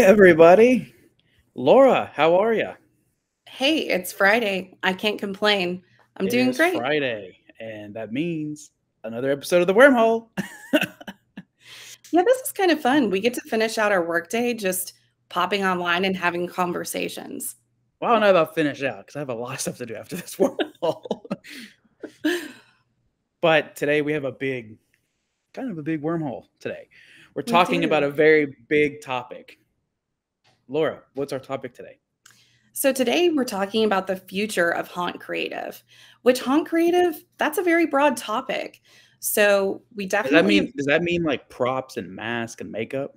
everybody. Laura, how are you? Hey, it's Friday. I can't complain. I'm It doing is great. Friday, and that means another episode of the Wormhole. Yeah, this is kind of fun. We get to finish out our workday just popping online and having conversations. Well, I don't know about finish out because I have a lot of stuff to do after this Wormhole. But today we have a big wormhole today. We're We talking about do. a very big topic. Laura, what's our topic today? So today we're talking about the future of haunt creative, which haunt creative, that's a very broad topic. So we definitely, Does that mean like props and mask and makeup?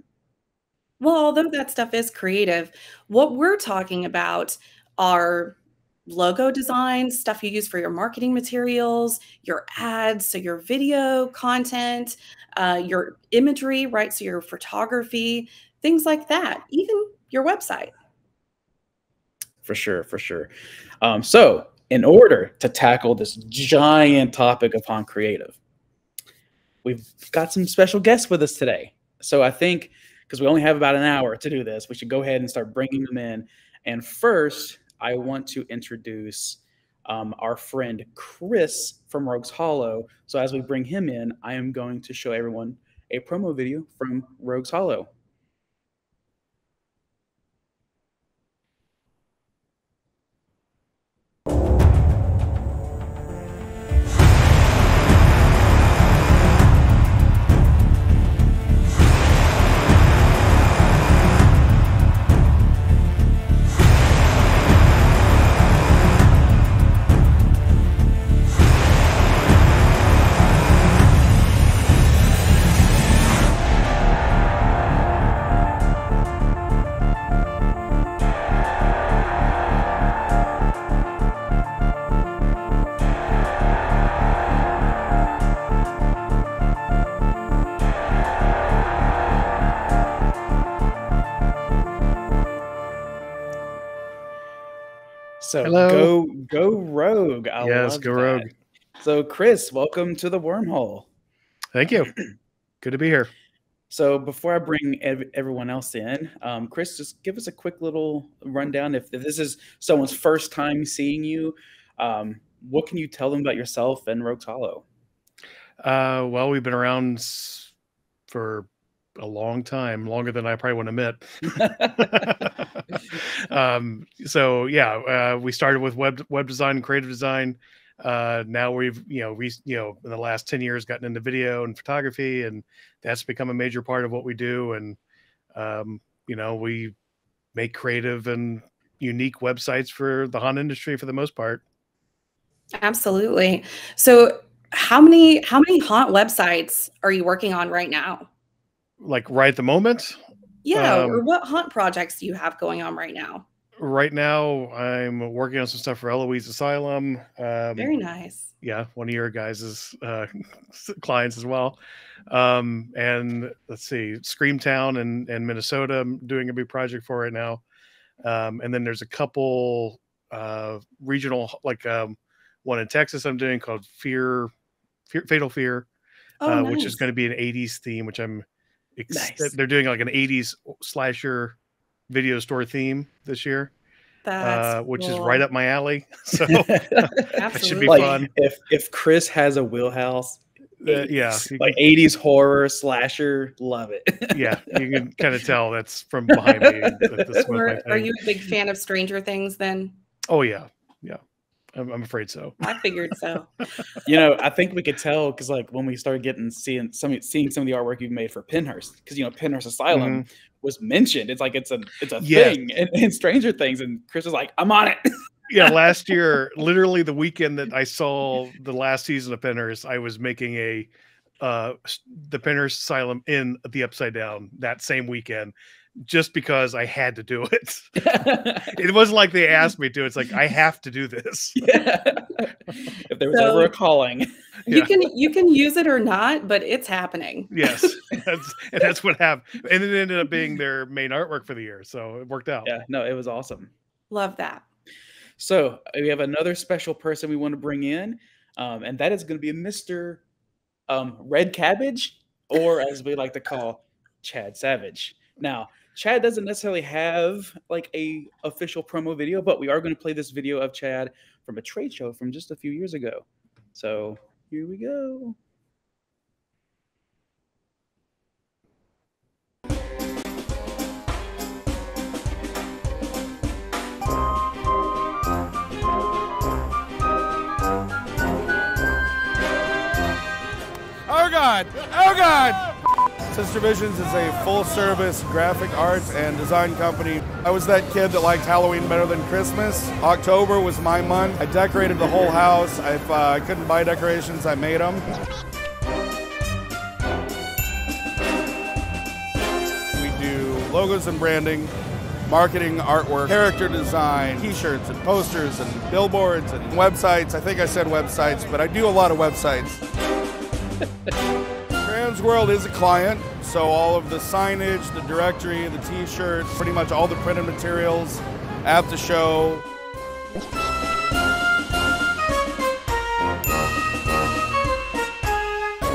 well, although that stuff is creative, what we're talking about are logo designs, stuff you use for your marketing materials, your ads, so your video content, your imagery, right? So your photography, things like that, even your website. For sure, for sure. So, in order to tackle this giant topic of haunt creative, we've got some special guests with us today. So I think because we only have about an hour to do this, we should go ahead and start bringing them in. And first, I want to introduce our friend Chris from Rogues Hollow. So as we bring him in, I am going to show everyone a promo video from Rogues Hollow. So Hello. go Rogue. I Yes, love go that. Rogue. So Chris, welcome to the Wormhole. Thank you. Good to be here. So before I bring everyone else in, Chris, just give us a quick little rundown. If this is someone's first time seeing you, what can you tell them about yourself and Rogues Hollow? Well, we've been around for a long time, longer than I probably want to admit. So yeah, we started with web design and creative design. Now we've in the last 10 years gotten into video and photography, and that's become a major part of what we do. And we make creative and unique websites for the haunt industry for the most part. Absolutely. So how many haunt websites are you working on right now? Like right at the moment? Yeah, or what haunt projects do you have going on right now? Right now, I'm working on some stuff for Eloise Asylum. Very nice. Yeah, one of your guys' clients as well. And let's see, Screamtown in Minnesota, I'm doing a big project for right now. And then there's a couple regional, like one in Texas I'm doing called Fatal Fear, Oh, which is nice. going to be an 80s theme, which I'm Nice. they're doing like an 80s slasher video store theme this year, That's which is cool. right up my alley. So that should be Absolutely. fun. If Chris has a wheelhouse, Yeah, like 80s horror slasher, love it. Yeah, you can kind of tell that's from behind me. Are you a big fan of Stranger Things then? Oh yeah, I'm afraid so. I figured so. I think we could tell because like when we started seeing some of the artwork you've made for Pinhurst, because Pinhurst Asylum was mentioned. It's like it's a thing in Stranger Things, and Chris is like, I'm on it. Yeah, last year, literally the weekend that I saw the last season of Pinhurst, I was making the Pinhurst Asylum in the Upside Down that same weekend, just because I had to do it. It wasn't like they asked me to. It's like I have to do this. Yeah. If there was ever a calling, you can use it or not, but it's happening. Yes, that's what happened, and it ended up being their main artwork for the year, so it worked out. Yeah, no, it was awesome. Love that. So we have another special person we want to bring in, and that is going to be Mr. Red Cabbage, or as we like to call Chad Savage. Now, Chad doesn't necessarily have like a official promo video, but we are going to play this video of Chad from a trade show from just a few years ago. So here we go. Oh God! Oh God! Sister Visions is a full-service graphic arts and design company. I was that kid that liked Halloween better than Christmas. October was my month. I decorated the whole house. If I couldn't buy decorations, I made them. We do logos and branding, marketing, artwork, character design, t-shirts and posters and billboards and websites. I think I said websites, but I do a lot of websites. Transworld is a client, so all of the signage, the directory, the t-shirts, pretty much all the printed materials at the show.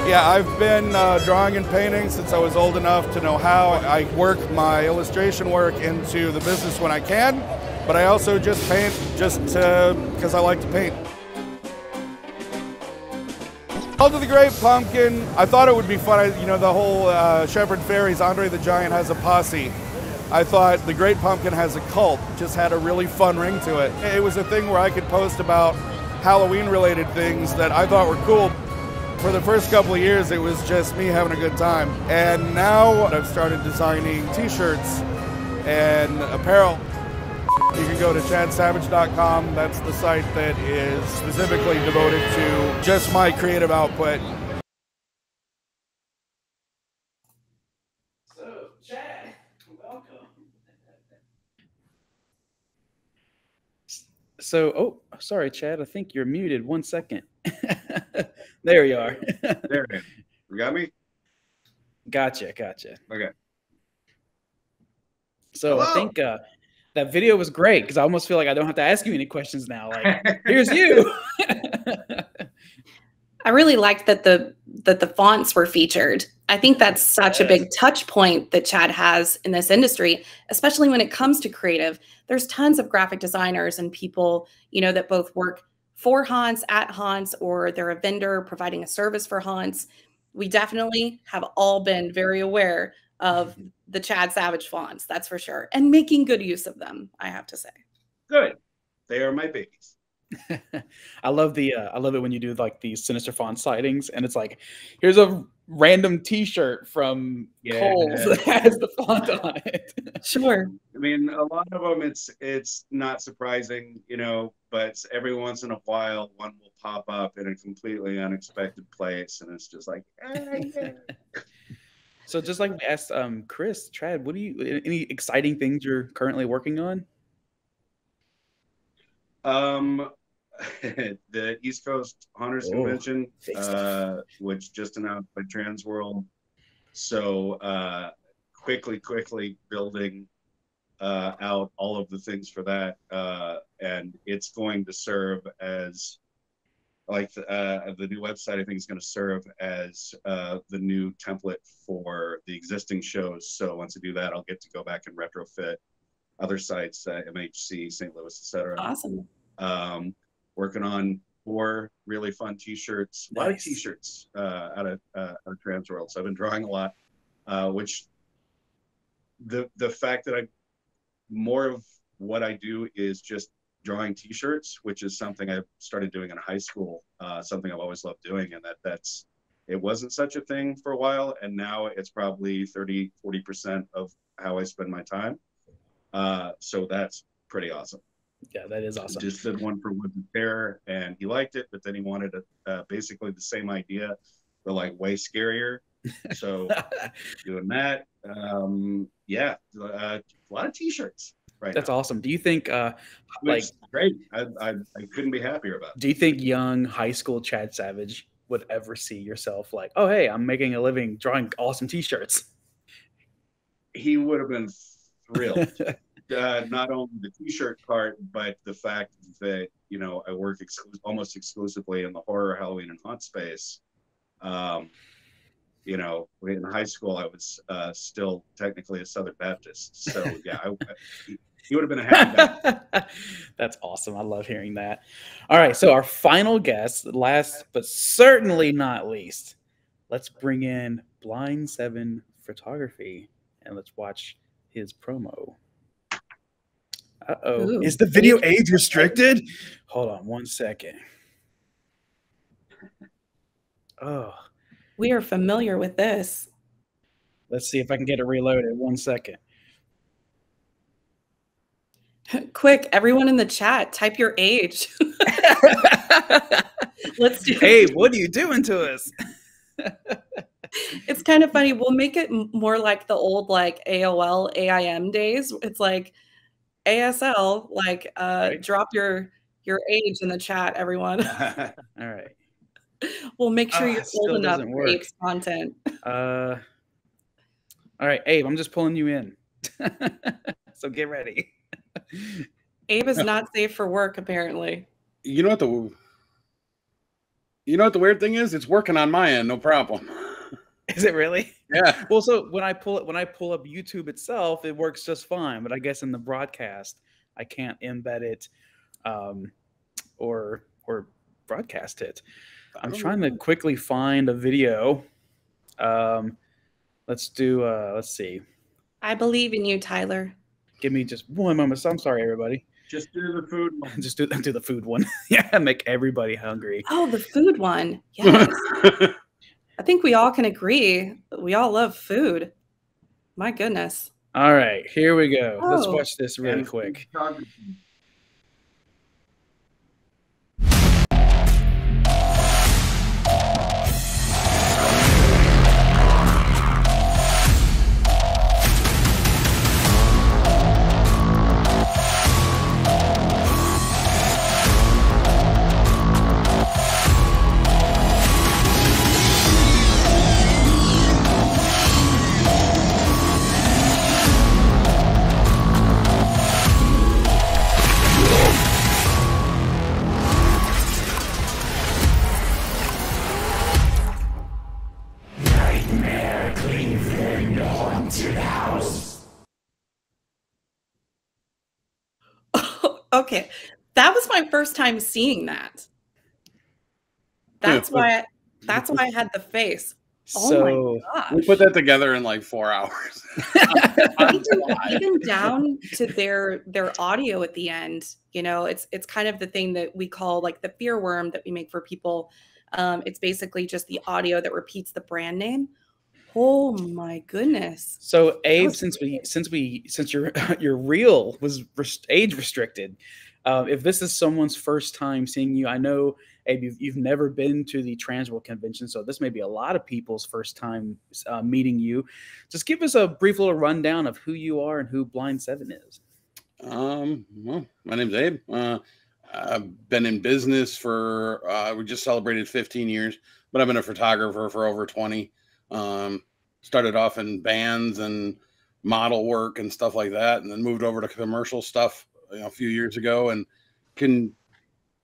Yeah, I've been drawing and painting since I was old enough to know how. I work my illustration work into the business when I can, but I also just paint because I like to paint. Cult of the Great Pumpkin, I thought it would be fun. You know, the whole Shepherd Fairies, Andre the Giant has a posse. I thought the Great Pumpkin has a cult, just had a really fun ring to it. It was a thing where I could post about Halloween-related things that I thought were cool. For the first couple of years, it was just me having a good time. And now I've started designing t-shirts and apparel. You can go to chadsavage.com. That's the site that is specifically devoted to just my creative output. So, Chad, welcome. So, oh, sorry, Chad. I think you're muted. 1 second. There you are. There it is. You got me? Gotcha. Okay. So Hello. I think that video was great because I almost feel like I don't have to ask you any questions now. Like, here's you. I really liked that the fonts were featured. I think that's such a big touch point that Chad has in this industry, especially when it comes to creative. There's tons of graphic designers and people, you know, that both work for haunts, at haunts, or they're a vendor providing a service for haunts. We definitely have all been very aware of the Chad Savage fonts, that's for sure, and making good use of them, I have to say. Good. They are my babies. I love it when you do like these Sinister Font sightings, and it's like, here's a random T-shirt from Kohl's that has the font on it. Sure. I mean, a lot of them, it's not surprising, you know, but every once in a while, one will pop up in a completely unexpected place, and it's just like, yeah. So just like we asked Chris, Chad, any exciting things you're currently working on? The East Coast Hunters Convention, which just announced by Transworld. So quickly building out all of the things for that, and it's going to serve as like the new website. I think is going to serve as the new template for the existing shows. So once I do that, I'll get to go back and retrofit other sites, MHC, St. Louis, etc. Awesome. Working on 4 really fun T-shirts, a lot of T-shirts out of Transworld. So I've been drawing a lot, which the fact that more of what I do is just drawing T-shirts, which is something I started doing in high school, something I've always loved doing, and it wasn't such a thing for a while, and now it's probably 30-40% of how I spend my time. So that's pretty awesome. Yeah, that is awesome. Just did one for Wood and Terror, and he liked it, but then he wanted basically the same idea, but like way scarier. So doing that, yeah, a lot of T-shirts. Right. That's awesome. Do you think like great? I couldn't be happier about it. Do you think young high school Chad Savage would ever see yourself like, oh hey, I'm making a living drawing awesome T-shirts? He would have been thrilled. Not only the T-shirt part, but the fact that, you know, I work almost exclusively in the horror, Halloween, and haunt space. you know, in high school, I was still technically a Southern Baptist. So yeah, he would have been a happy guy. That's awesome. I love hearing that. All right. So our final guest, last but certainly not least, let's bring in Blind 7 Photography and let's watch his promo. Uh-oh. Is the video age restricted? Hold on 1 second. Oh. We are familiar with this. Let's see if I can get it reloaded. 1 second. Quick, everyone in the chat, type your age. Let's do Hey, what are you doing to us? It's kind of funny. We'll make it more like the old like AOL AIM days. It's like ASL, like Right. drop your age in the chat, everyone. All right. We'll make sure you're still old enough doesn't for work. Abe's content. All right, Abe, I'm just pulling you in. So get ready. Abe is not safe for work, apparently. You know what the weird thing is? It's working on my end, no problem. Is it really? Yeah. Well, so when I pull up YouTube itself, it works just fine. But I guess in the broadcast, I can't embed it or broadcast it. I'm trying to quickly find a video. Let's see. I believe in you, Tyler. Give me just one moment. So I'm sorry, everybody. Just do the food one. Just do the food one. Yeah, make everybody hungry. Oh, the food one. Yes. I think we all can agree. We all love food. My goodness. All right, here we go. Let's Oh. watch this really quick. Okay. That was my first time seeing that. That's why I had the face. Oh So my gosh. We put that together in like 4 hours. Even down to their audio at the end, you know, it's kind of the thing that we call like the FearWorm that we make for people. It's basically just the audio that repeats the brand name. Oh my goodness. So Abe, since your reel was age restricted, if this is someone's first time seeing you, I know Abe, you've never been to the Transworld convention, so this may be a lot of people's first time meeting you. Just give us a brief little rundown of who you are and who Blind 7 is. Well, my name's Abe. I've been in business for we just celebrated 15 years, but I've been a photographer for over 20. Started off in bands and model work and stuff like that, and then moved over to commercial stuff a few years ago. And I think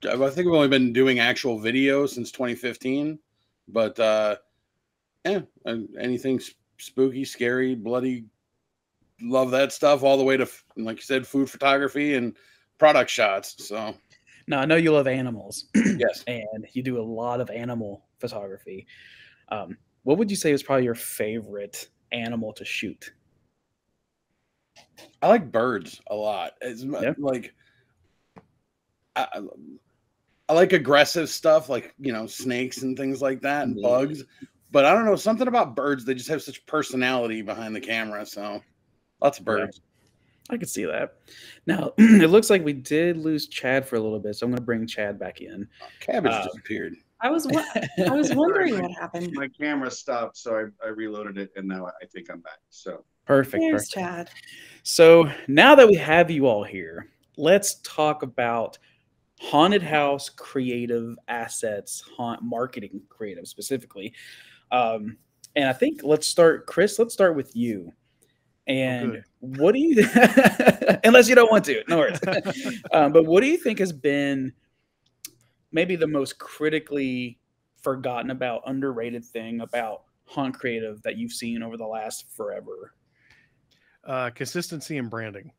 I've only been doing actual video since 2015, but yeah, anything spooky, scary, bloody, love that stuff, all the way to, like you said, food photography and product shots. So now I know you love animals. Yes. And you do a lot of animal photography. What would you say is probably your favorite animal to shoot? I like birds a lot. It's like I like aggressive stuff, like snakes and things like that, and bugs. But I don't know, something about birds. They just have such personality behind the camera. So lots of birds. Yeah, I could see that. Now it looks like we did lose Chad for a little bit, so I'm going to bring Chad back in. Cabbage disappeared. I was wondering what happened. My camera stopped, so I reloaded it, and now I think I'm back. So perfect. There's Chad. So now that we have you all here, let's talk about haunted house creative assets, haunt marketing creative specifically. And I think let's start, Chris. Let's start with you. And what do you, unless you don't want to, no worries. But what do you think has been maybe the most critically forgotten about, underrated thing about Haunt Creative that you've seen over the last forever? Consistency and branding.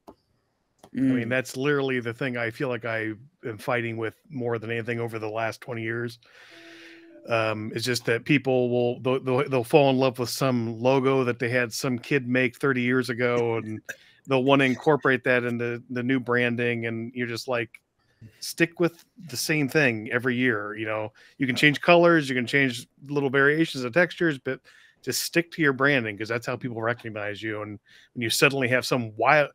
I mean, that's literally the thing I feel like I am fighting with more than anything over the last 20 years. It's just that people they'll fall in love with some logo that they had some kid make 30 years ago, and they'll want to incorporate that into the new branding. And you're just like, stick with the same thing every year. You know, you can change colors, you can change little variations of textures, but just stick to your branding, because that's how people recognize you. And when you suddenly have some wild,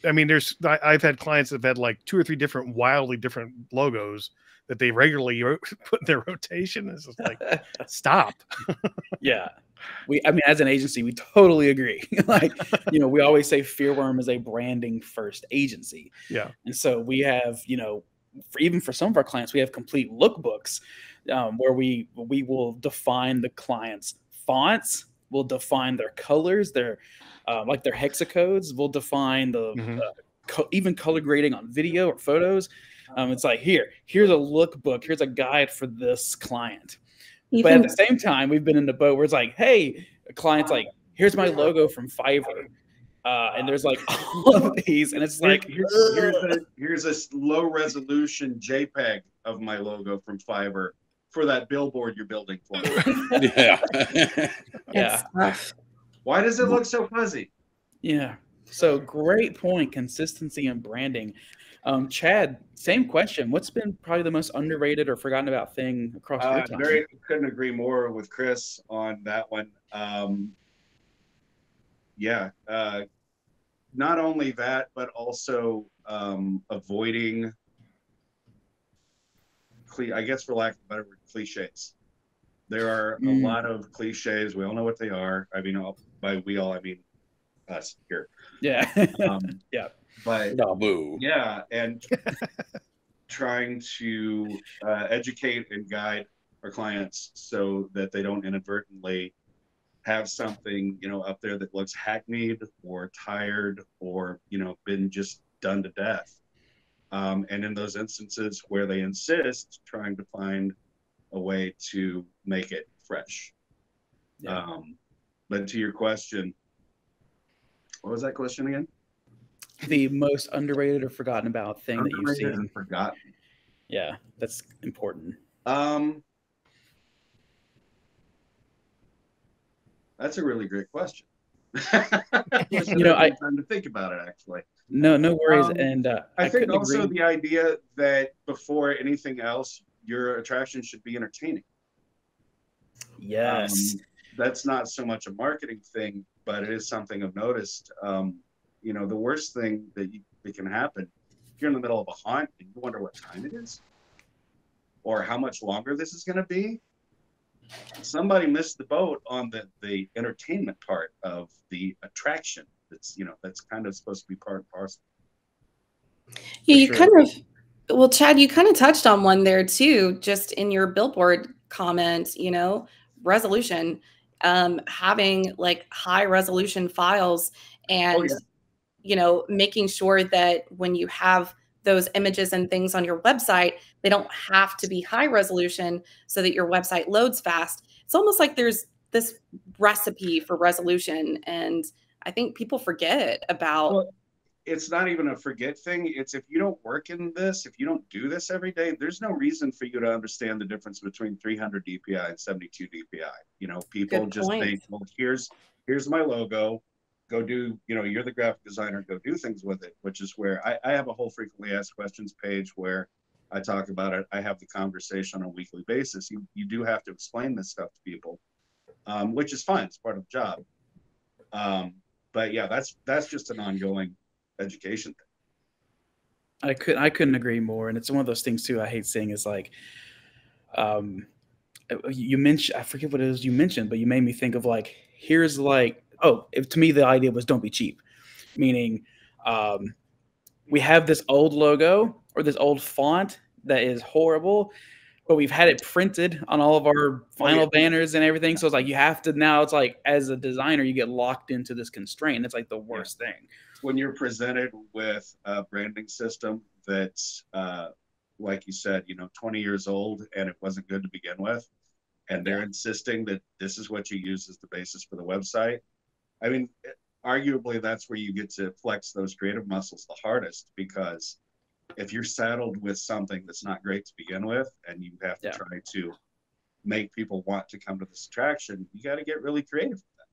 I mean, I've had clients that have had like 2 or 3 different wildly different logos that they regularly put in their rotation. It's just like, stop. Yeah. I mean, as an agency, we totally agree. Like, you know, we always say FearWorm is a branding first agency. Yeah. And so we have, you know, even for some of our clients, we have complete lookbooks where we will define the client's fonts, we'll define their colors, their like their hexacodes, we'll define the even color grading on video or photos. It's like, here's a lookbook, here's a guide for this client. But at the same time, we've been in the boat where it's like, hey, a client's like, here's my logo from Fiverr. And there's like all of these, and it's like, here's a low resolution JPEG of my logo from Fiverr for that billboard you're building for me. Yeah. Why does it look so fuzzy? Yeah. So great point. Consistency and branding. Chad, same question. What's been probably the most underrated or forgotten about thing across your time? Couldn't agree more with Chris on that one. Not only that, but also avoiding, I guess for lack of a better word, cliches. There are a lot of cliches. We all know what they are. I mean, by we all, I mean us here. Yeah. Yeah. But yeah, and trying to educate and guide our clients so that they don't inadvertently have something, you know, up there that looks hackneyed or tired or, you know, been just done to death. And in those instances where they insist, trying to find a way to make it fresh. Yeah. But to your question, what was that question again? The most underrated or forgotten about thing that you've seen. Forgotten. Yeah, that's important. That's a really great question. You know, I time to think about it actually. No worries. And I think also the idea that before anything else, your attraction should be entertaining. Yes. That's not so much a marketing thing, but it is something I've noticed. You know, the worst thing that can happen, if you're in the middle of a haunt and you wonder what time it is or how much longer this is going to be, somebody missed the boat on the entertainment part of the attraction. That's, you know, that's kind of supposed to be part and parcel. Yeah, you kind of, well, Chad, you kind of touched on one there too, just in your billboard comment, you know, resolution, having like high resolution files and, you know, making sure that when you have those images and things on your website, they don't have to be high resolution so that your website loads fast. It's almost like there's this recipe for resolution. And I think people forget about. Well, it's not even a forget thing. It's if you don't work in this, if you don't do this every day, there's no reason for you to understand the difference between 300 DPI and 72 DPI. You know, people just think, well, here's my logo. Go do, you know, you're the graphic designer, go do things with it, which is where I have a whole frequently asked questions page where I talk about it. I have the conversation on a weekly basis. You do have to explain this stuff to people, which is fine. It's part of the job. But yeah, that's just an ongoing education thing. I couldn't agree more. And it's one of those things too I hate saying is like, you mentioned, I forget what it is you mentioned, but you made me think of like, here's like, to me, the idea was don't be cheap, meaning we have this old logo or this old font that is horrible, but we've had it printed on all of our final banners and everything. So it's like you have to now, it's like as a designer, you get locked into this constraint. It's like the worst thing. When you're presented with a branding system that's, like you said, you know, 20 years old and it wasn't good to begin with, and they're insisting that this is what you use as the basis for the website. I mean, arguably that's where you get to flex those creative muscles the hardest, because if you're saddled with something that's not great to begin with, and you have to try to make people want to come to this attraction, you got to get really creative with that.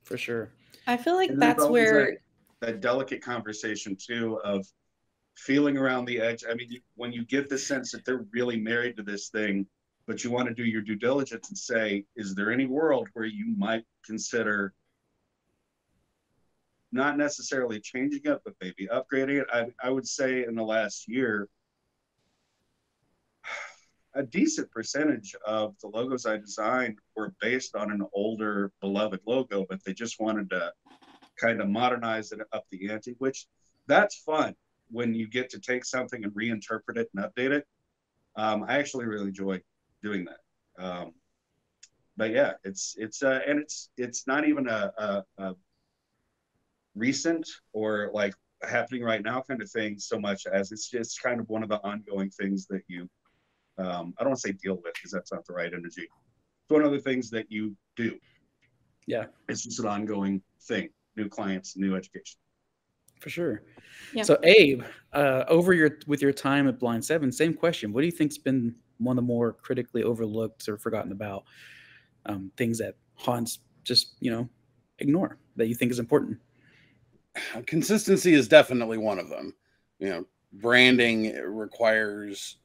For sure. I feel like that's where that delicate conversation too of feeling around the edge. I mean, when you get the sense that they're really married to this thing, but you want to do your due diligence and say, is there any world where you might consider not necessarily changing it, but maybe upgrading it? I would say in the last year, a decent percentage of the logos I designed were based on an older beloved logo, but they just wanted to kind of modernize it, up the ante, which that's fun when you get to take something and reinterpret it and update it. I actually really enjoy doing that. But yeah, it's not even a recent or like happening right now kind of thing so much as it's just kind of one of the ongoing things that you I don't want to say deal with, because that's not the right energy. It's one of the things that you do. Yeah, it's just an ongoing thing. New clients, new education. For sure. Yeah. So Abe, with your time at Blind 7, same question. What do you think's been one of the more critically overlooked or forgotten about things that haunts just ignore that you think is important? Consistency is definitely one of them. Branding requires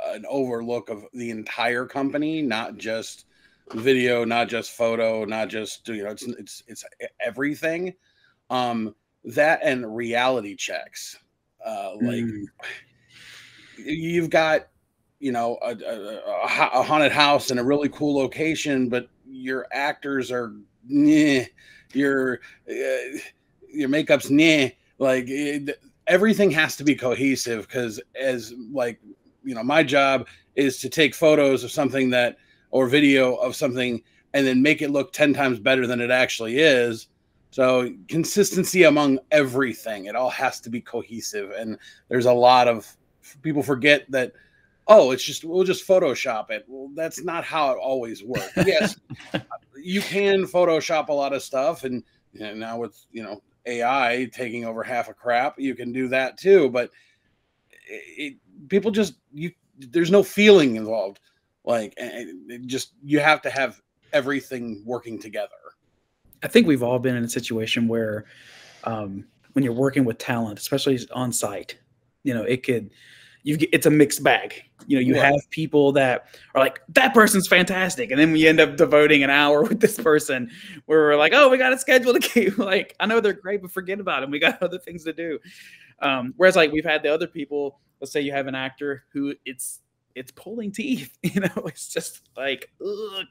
an overlook of the entire company, not just video, not just photo, not just it's everything. That and reality checks. Like you've got a haunted house in a really cool location, but your actors are your makeup's like everything has to be cohesive, because as my job is to take photos of something or video of something and then make it look 10 times better than it actually is. So consistency among everything, it all has to be cohesive. And there's a lot of people forget that, we'll just Photoshop it. Well, that's not how it always works. Yes, you can Photoshop a lot of stuff. And now with, AI taking over half of crap, you can do that too. But people there's no feeling involved. You have to have everything working together. I think we've all been in a situation where when you're working with talent, especially on site, it's a mixed bag. You have people that are like, that person's fantastic. And then we end up devoting an hour with this person where we're like, oh, we got to schedule the game. Like, I know they're great, but forget about them. We got other things to do. Whereas we've had the other people, let's say you have an actor who it's pulling teeth, it's just like,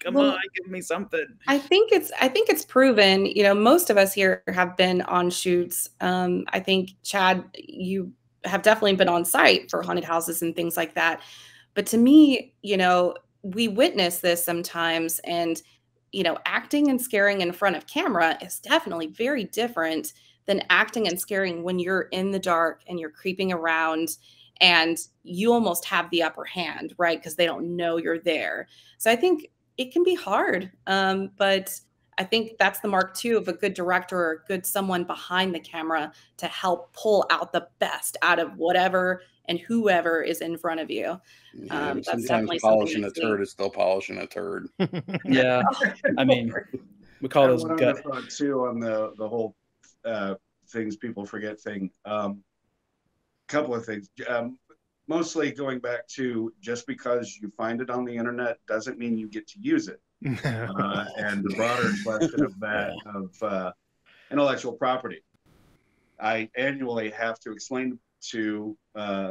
come on, give me something. I think it's proven, most of us here have been on shoots. I think Chad, you have definitely been on site for haunted houses and things like that. But to me, we witness this sometimes, and, acting and scaring in front of camera is definitely very different than acting and scaring when you're in the dark and you're creeping around and you almost have the upper hand, right? Because they don't know you're there. So I think it can be hard. But I think that's the mark too of a good director or a good someone behind the camera to help pull out the best out of whatever and whoever is in front of you. That's sometimes polishing a turd is still polishing a turd. Yeah. I mean, we call those gut too on the whole things people forget thing. Couple of things. Mostly going back to, just because you find it on the internet doesn't mean you get to use it. And the broader question of that, of intellectual property. I annually have to explain to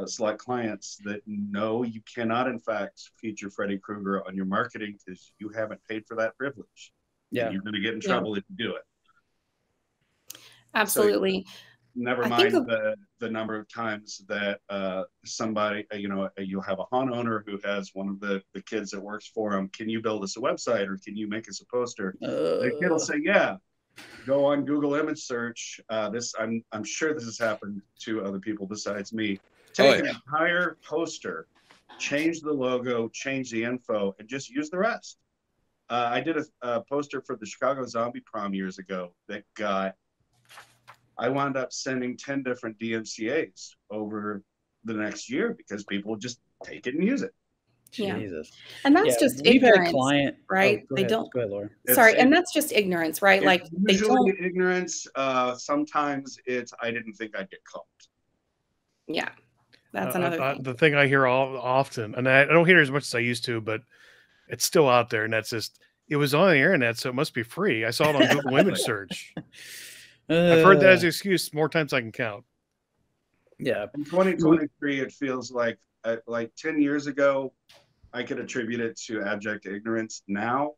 select clients that no, you cannot in fact feature Freddy Krueger on your marketing, because you haven't paid for that privilege. Yeah. And you're going to get in trouble if you do it. Absolutely. So, never mind the number of times that somebody, you'll have a haunt owner who has one of the kids that works for him. Can you build us a website, or can you make us a poster? The kid will say, yeah. Go on Google image search. I'm sure this has happened to other people besides me. Take an entire poster, change the logo, change the info, and just use the rest. I did a poster for the Chicago Zombie Prom years ago that I wound up sending 10 different DMCAs over the next year because people just take it and use it. Yeah. Jesus. And that's Yeah, just we've had a ignorance, client. right? Go They ahead. don't. Go ahead, Laura. Sorry, and that's just ignorance, right? Like they usually don't. ignorance. Sometimes it's I didn't think I'd get caught. Yeah, that's another thing. The thing I hear often, and I don't hear it as much as I used to, but it's still out there, and that's just, it was on the internet, so it must be free. I saw it on Google image search. I've heard that as an excuse more times I can count. Yeah. In 2023, it feels like 10 years ago, I could attribute it to abject ignorance. Now,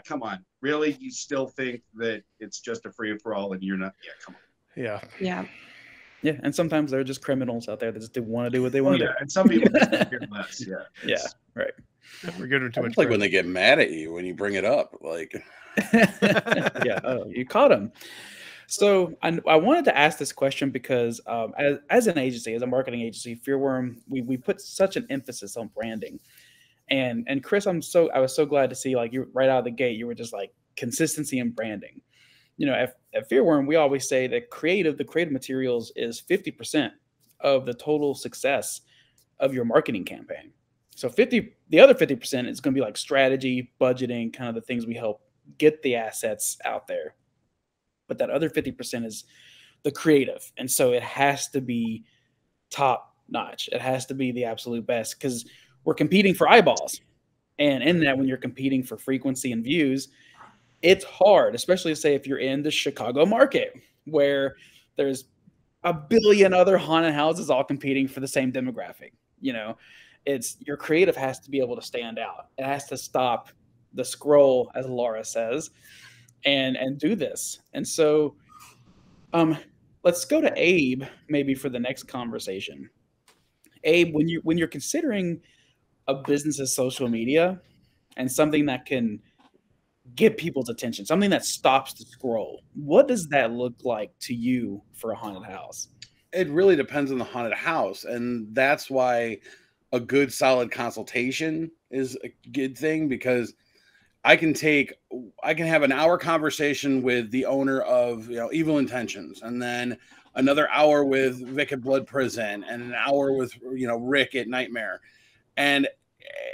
come on. Really? You still think that it's just a free-for-all and you're not? Yeah, come on. Yeah. Yeah. Yeah, and sometimes they're just criminals out there that just want to do what they want to do. And some people just hear less. Yeah. Yeah, right. We're giving too much. It's like when they get mad at you when you bring it up. Like, yeah, oh, you caught him. So I wanted to ask this question because as an agency, as a marketing agency, FearWorm, we put such an emphasis on branding. And Chris, I was so glad to see, like, you right out of the gate, you were just like consistency and branding. You know, at FearWorm, we always say that the creative materials is 50% of the total success of your marketing campaign. So the other 50% is going to be like strategy, budgeting, kind of the things we help get the assets out there. But that other 50% is the creative. And so it has to be top notch. It has to be the absolute best because we're competing for eyeballs. And in that, when you're competing for frequency and views, it's hard, especially say if you're in the Chicago market where there's a billion other haunted houses all competing for the same demographic. You know, your creative has to be able to stand out. It has to stop the scroll, as Laura says, and do this. And so let's go to Abe maybe for the next conversation. Abe, when you're considering a business's social media and something that can get people's attention, something that stops the scroll, what does that look like to you for a haunted house? it really depends on the haunted house, and that's why a good solid consultation is a good thing, because I can have an hour conversation with the owner of, Evil Intentions, and then another hour with Vic at Blood Prison, and an hour with, Rick at Nightmare. And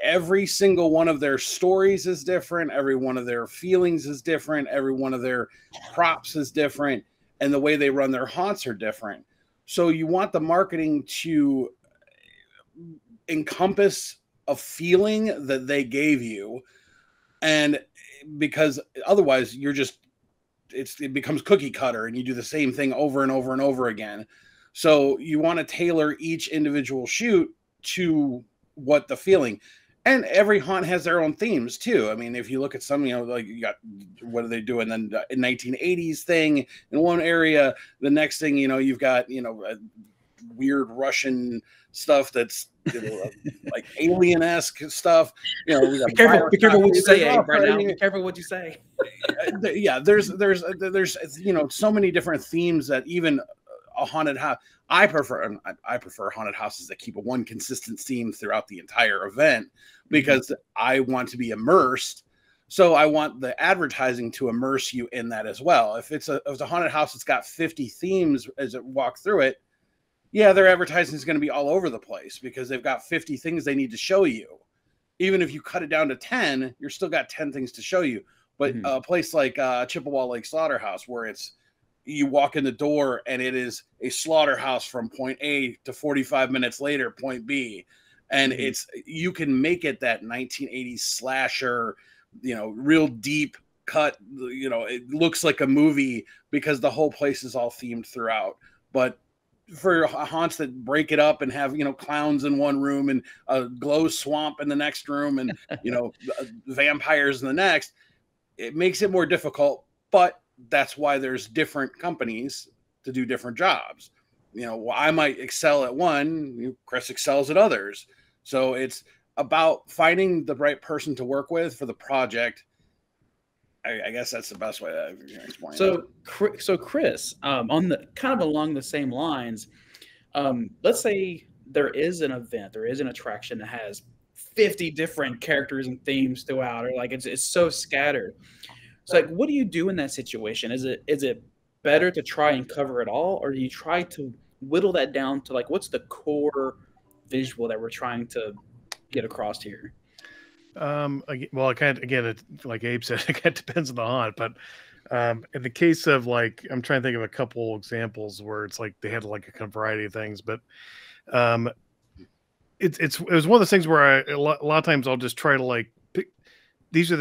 every single one of their stories is different. Every one of their feelings is different. Every one of their props is different. And the way they run their haunts are different. So you want the marketing to encompass a feeling that they gave you. And because otherwise it becomes cookie cutter and you do the same thing over and over and over again. So you want to tailor each individual shoot to what the feeling, and every haunt has their own themes too. I mean, if you look at some, like you got, what are they doing then? A 1980s thing in one area, the next thing, you've got, weird Russian stuff that's like alien-esque stuff. We got be careful what you say, Abe, right now. Be careful what you say. Yeah, there's so many different themes that even a haunted house. I prefer haunted houses that keep one consistent theme throughout the entire event, because I want to be immersed. So I want the advertising to immerse you in that as well. If it's a haunted house that's got 50 themes as it walk through it, yeah, their advertising is going to be all over the place because they've got 50 things they need to show you. Even if you cut it down to 10, you're still got 10 things to show you. But a place like Chippewa Lake Slaughterhouse, where you walk in the door and it is a slaughterhouse from point A to 45 minutes later, point B. And you can make it that 1980s slasher, real deep cut, it looks like a movie because the whole place is all themed throughout. But for haunts that break it up and have, clowns in one room and a glow swamp in the next room and, vampires in the next, it makes it more difficult. But that's why there's different companies to do different jobs. I might excel at one, Chris excels at others. So it's about finding the right person to work with for the project. I guess that's the best way to explain it. So Chris, on the kind of along the same lines, let's say there is an event, there is an attraction that has 50 different characters and themes throughout, or like it's so scattered. So like, what do you do in that situation? Is it better to try and cover it all, or do you try to whittle that down to like what's the core visual that we're trying to get across here? Well, it kind of, again, it, like Abe said, it kind of depends on the haunt. But in the case of like, I'm trying to think of a couple examples where it's like they had like a kind of variety of things, but it was one of those things where a lot of times I'll just try to like pick these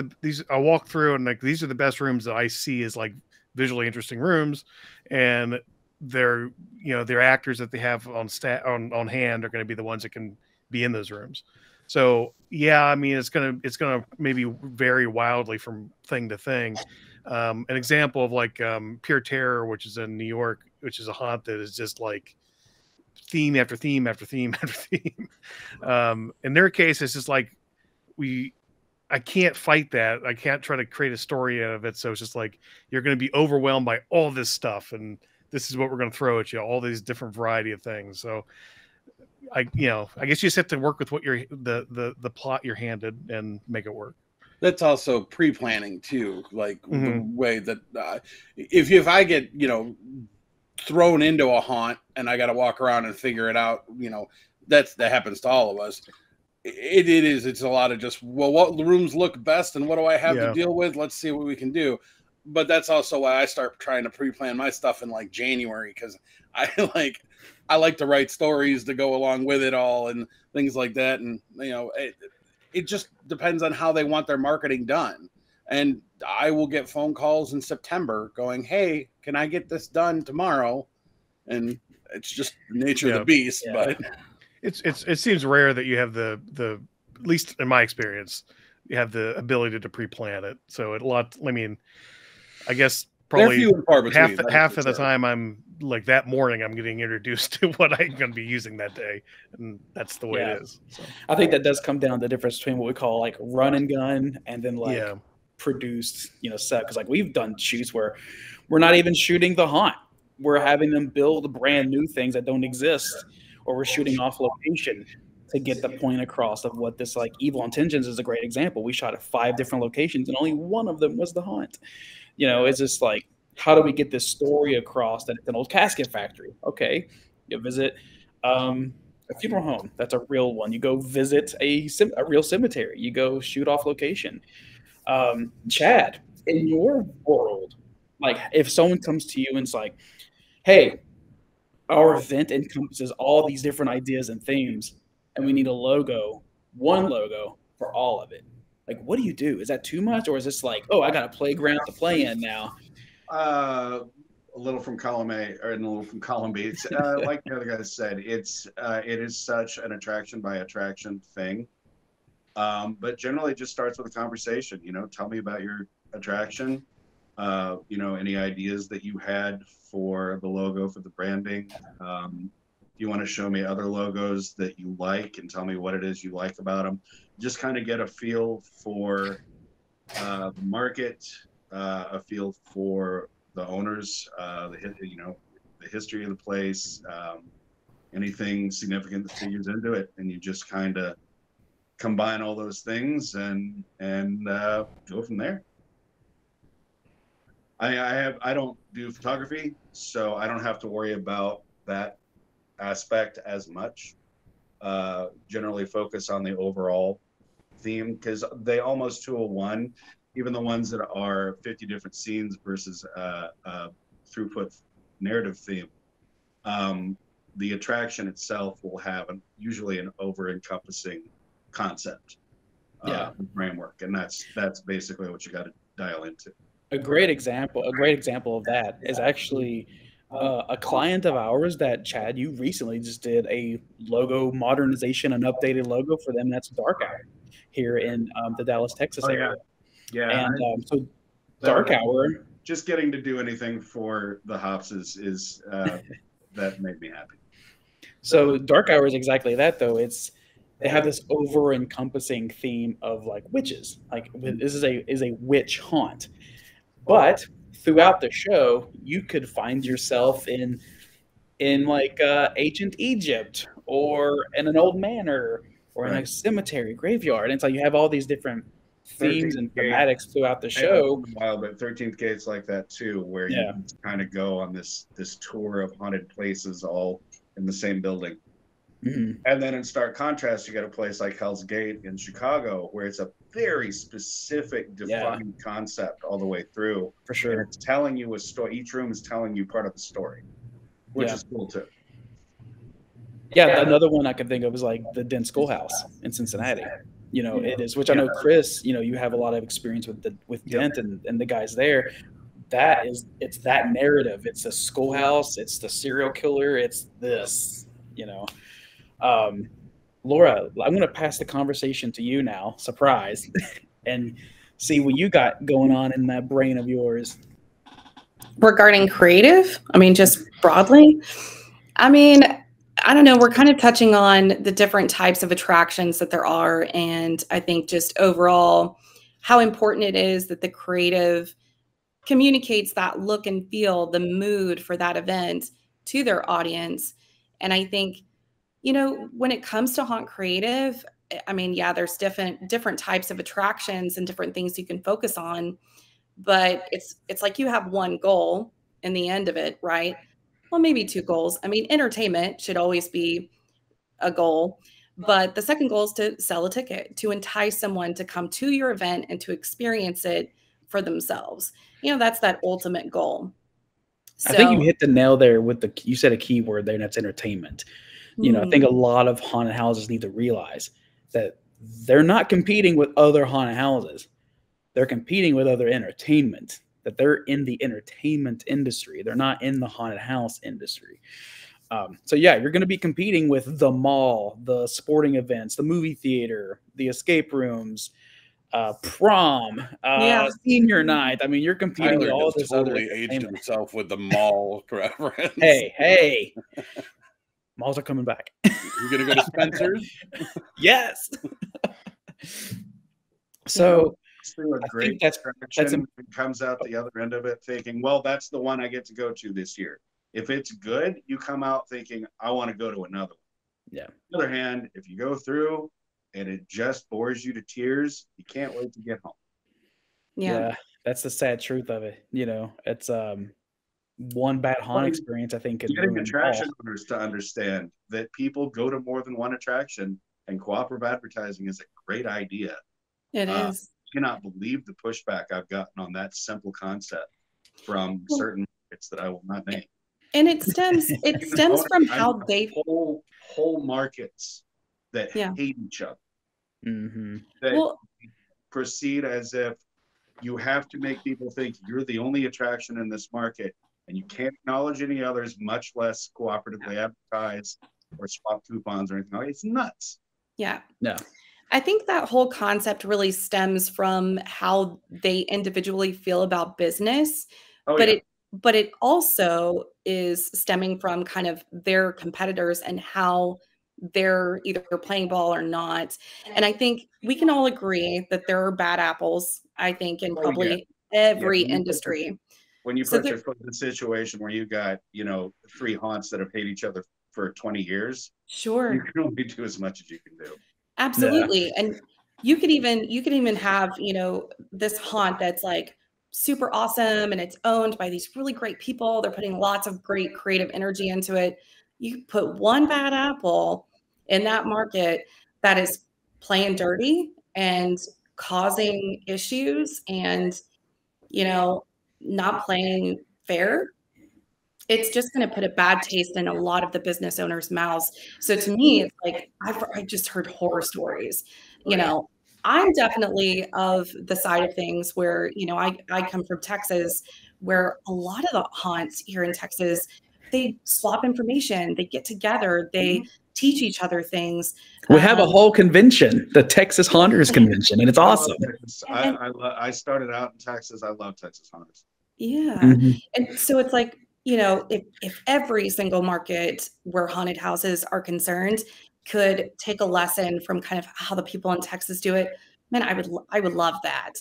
I'll walk through and like these are the best rooms that I see as like visually interesting rooms, and their actors that they have on on hand are going to be the ones that can be in those rooms. So yeah, I mean, it's gonna maybe vary wildly from thing to thing. An example of like Pure Terror, which is in New York, which is a haunt that is just like theme after theme after theme after theme. In their case, it's just like I can't fight that. I can't try to create a story out of it. So it's just like you're going to be overwhelmed by all this stuff, and this is what we're going to throw at you, all these different variety of things. So I guess you just have to work with what the plot you're handed and make it work. That's also pre-planning too, like the way that if I get thrown into a haunt and I got to walk around and figure it out, that happens to all of us. It's a lot of just, well, what rooms look best and what do I have to deal with? Let's see what we can do. But that's also why I start trying to pre-plan my stuff in like January, because I like to write stories to go along with it all and things like that. And it just depends on how they want their marketing done. And I will get phone calls in September going, hey, can I get this done tomorrow? And it's just the nature of the beast. Yeah. But it seems rare that you have the at least in my experience, you have the ability to pre-plan it. So I guess probably half of the time I'm like that morning I'm getting introduced to what I'm going to be using that day, and that's the way it is. So. I think that does come down to the difference between what we call like run and gun and then like produced set, because like we've done shoots where we're not even shooting the haunt, we're having them build brand new things that don't exist, or we're shooting off location to get the point across of what this like Evil Intentions is a great example. We shot at 5 different locations and only one of them was the haunt. It's just like, how do we get this story across that it's an old casket factory? Okay, you visit a funeral home. That's a real one. You go visit a real cemetery. You go shoot off location. Chad, in your world, like if someone comes to you and it's like, hey, our event encompasses all these different ideas and themes, and we need one logo for all of it. Like, what do you do? Is that too much? Or is this like, oh, I got a playground to play in now? A little from column A and a little from column B. It's, like the other guys said, it is such an attraction by attraction thing. But generally it just starts with a conversation. Tell me about your attraction. Any ideas that you had for the logo, for the branding. You want to show me other logos that you like and tell me what it is you like about them. Just kind of get a feel for the market, a feel for the owners, the history of the place, anything significant that figures into it, and you just kind of combine all those things and go from there. I don't do photography, so I don't have to worry about that aspect as much. Generally focus on the overall theme, because they almost 201, even the ones that are 50 different scenes versus throughput narrative theme. The attraction itself will have usually an over-encompassing concept framework, and that's basically what you got to dial into. A great example of that is actually a client of ours that, Chad, you recently just did a logo modernization, an updated logo for them. That's Dark Hour here in the Dallas, Texas area. Yeah. And so Dark Hour. Just getting to do anything for the hops is that made me happy. So Dark Hour is exactly that, though. They have this over-encompassing theme of like witches. Like this is a witch haunt. But throughout the show, you could find yourself in like ancient Egypt or in an old manor or in a cemetery, graveyard. And so you have all these different themes and thematics throughout the I know show. it's wild, but 13th Gate's like that too, where you kind of go on this tour of haunted places all in the same building. And then in stark contrast, you get a place like Hell's Gate in Chicago, where it's a very specific, defined concept all the way through. For sure. And it's telling you a story. Each room is telling you part of the story, which is cool too. Yeah, another one I could think of is like the Dent Schoolhouse in Cincinnati. You know, it is, which I know, Chris, you know, you have a lot of experience with Dent and the guys there. It's that narrative. It's the schoolhouse. It's the serial killer. It's this, you know. Laura, I'm going to pass the conversation to you now, surprise, and see what you got going on in that brain of yours. Regarding creative, I mean, just broadly, I mean, I don't know, we're kind of touching on the different types of attractions that there are. And I think just overall, how important it is that the creative communicates that look and feel, the mood for that event to their audience. And I think, you know, when it comes to Haunt Creative, I mean, yeah, there's different types of attractions and different things you can focus on, but it's like you have one goal in the end of it, right? Well, maybe two goals. I mean, entertainment should always be a goal, but the second goal is to sell a ticket, to entice someone to come to your event and to experience it for themselves. You know, that's that ultimate goal. So, I think you hit the nail there with you said a key word there, and that's entertainment. You know, I think a lot of haunted houses need to realize that they're not competing with other haunted houses. They're competing with other entertainment, that they're in the entertainment industry. They're not in the haunted house industry. So yeah, you're going to be competing with the mall, the sporting events, the movie theater, the escape rooms, prom, senior night. I mean, you're competing with all this totally other aged himself with the mall reference. Hey. Malls are coming back. You're going to go to Spencer's? Yes. So a great attraction comes out the other end of it thinking, well, that's the one I get to go to this year. If it's good, you come out thinking, I want to go to another one. Yeah. On the other hand, if you go through and it just bores you to tears, you can't wait to get home. Yeah. That's the sad truth of it. You know, it's one bad haunt experience, I think, could getting attraction owners to understand that people go to more than one attraction, and cooperative advertising is a great idea. It is. I cannot believe the pushback I've gotten on that simple concept from certain markets that I will not name. And it stems from how they whole markets that hate each other. That proceed as if you have to make people think you're the only attraction in this market, and you can't acknowledge any others, much less cooperatively advertise or swap coupons or anything like that. It's nuts. Yeah. No. I think that whole concept really stems from how they individually feel about business. But it also is stemming from kind of their competitors and how they're either playing ball or not. And I think we can all agree that there are bad apples, I think, in probably every industry. When you put yourself in a situation where you got, you know, 3 haunts that have hated each other for 20 years, sure, you can only do as much as you can do. Absolutely. Yeah. And you could even have, you know, this haunt that's like super awesome and it's owned by these really great people. They're putting lots of great creative energy into it. You put one bad apple in that market that is playing dirty and causing issues and, you know, not playing fair, it's just going to put a bad taste in a lot of the business owners' mouths. So to me, it's like, I just heard horror stories. You know, I'm definitely of the side of things where, you know, I come from Texas, where a lot of the haunts here in Texas, they swap information, they get together, they teach each other things. We have a whole convention, the Texas Haunters Convention, and it's awesome. I started out in Texas. I love Texas Haunters. Yeah. And so it's like, you know, if every single market where haunted houses are concerned could take a lesson from kind of how the people in Texas do it, man, I would love that.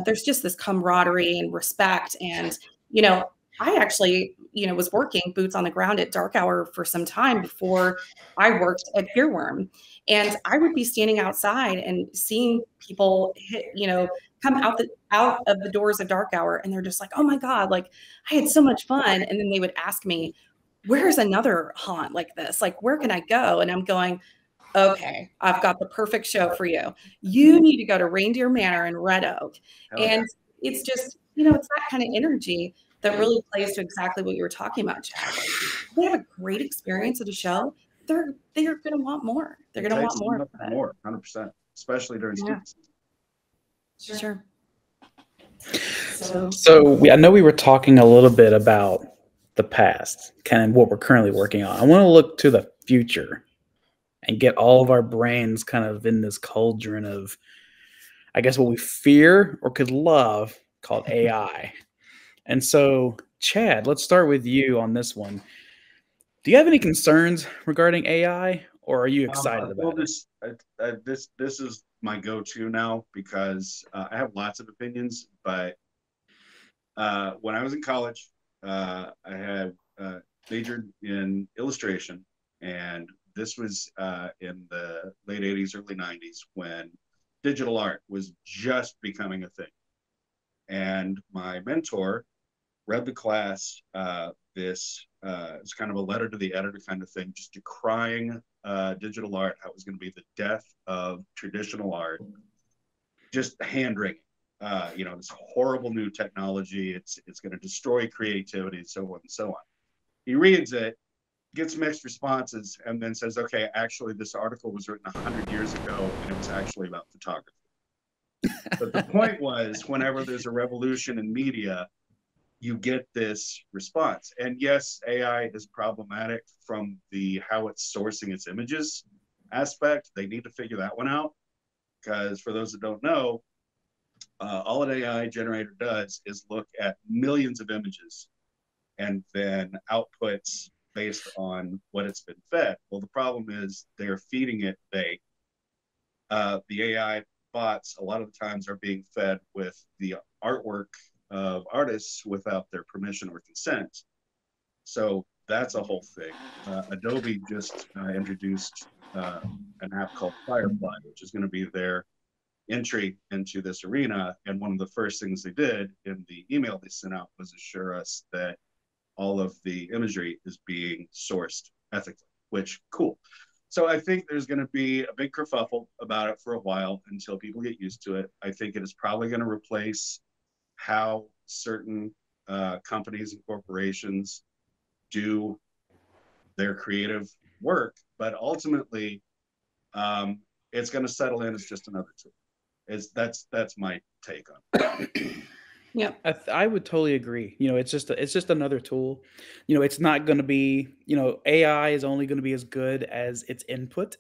There's just this camaraderie and respect, and, you know, I actually, was working boots on the ground at Dark Hour for some time before I worked at FearWorm. And I would be standing outside and seeing people come out of the doors of Dark Hour, and they're just like, oh my God, like I had so much fun. And then they would ask me, where's another haunt like this? Like, where can I go? And I'm going, okay, I've got the perfect show for you. You need to go to Reindeer Manor in Red Oak. And it's just, it's that kind of energy that really plays to exactly what you were talking about, Chad. Like, if they have a great experience at a show, they're going to want more. They're going to want more. More, 100%, especially during student season. Sure. So I know we were talking a little bit about the past, kind of what we're currently working on. I want to look to the future and get all of our brains kind of in this cauldron of, I guess, what we fear or could love, called AI. And so, Chad, let's start with you on this one. Do you have any concerns regarding AI, or are you excited about it? This is my go-to now because I have lots of opinions. But when I was in college, I had majored in illustration, and this was in the late 80s, early 90s, when digital art was just becoming a thing. And my mentor read the class it's kind of a letter to the editor kind of thing, just decrying digital art, how it was going to be the death of traditional art, just hand-wringing. This horrible new technology, it's going to destroy creativity, so on and so on. He reads it, gets mixed responses, and then says, okay, actually this article was written 100 years ago and it was actually about photography. But the point was, whenever there's a revolution in media, you get this response. And yes, AI is problematic from the how it's sourcing its images aspect. They need to figure that one out, because for those that don't know, all an AI generator does is look at millions of images and then outputs based on what it's been fed. Well, the problem is they're feeding it vague. The AI bots a lot of the times are being fed with the artwork of artists without their permission or consent. So that's a whole thing. Adobe just introduced an app called Firefly, which is going to be their entry into this arena. And one of the first things they did in the email they sent out was assure us that all of the imagery is being sourced ethically, which, cool. So I think there's going to be a big kerfuffle about it for a while until people get used to it. I think it is probably going to replace how certain companies and corporations do their creative work, but ultimately it's going to settle in as just another tool. That's my take on it. Yeah, I would totally agree. It's just another tool. It's not going to be, AI is only going to be as good as its input,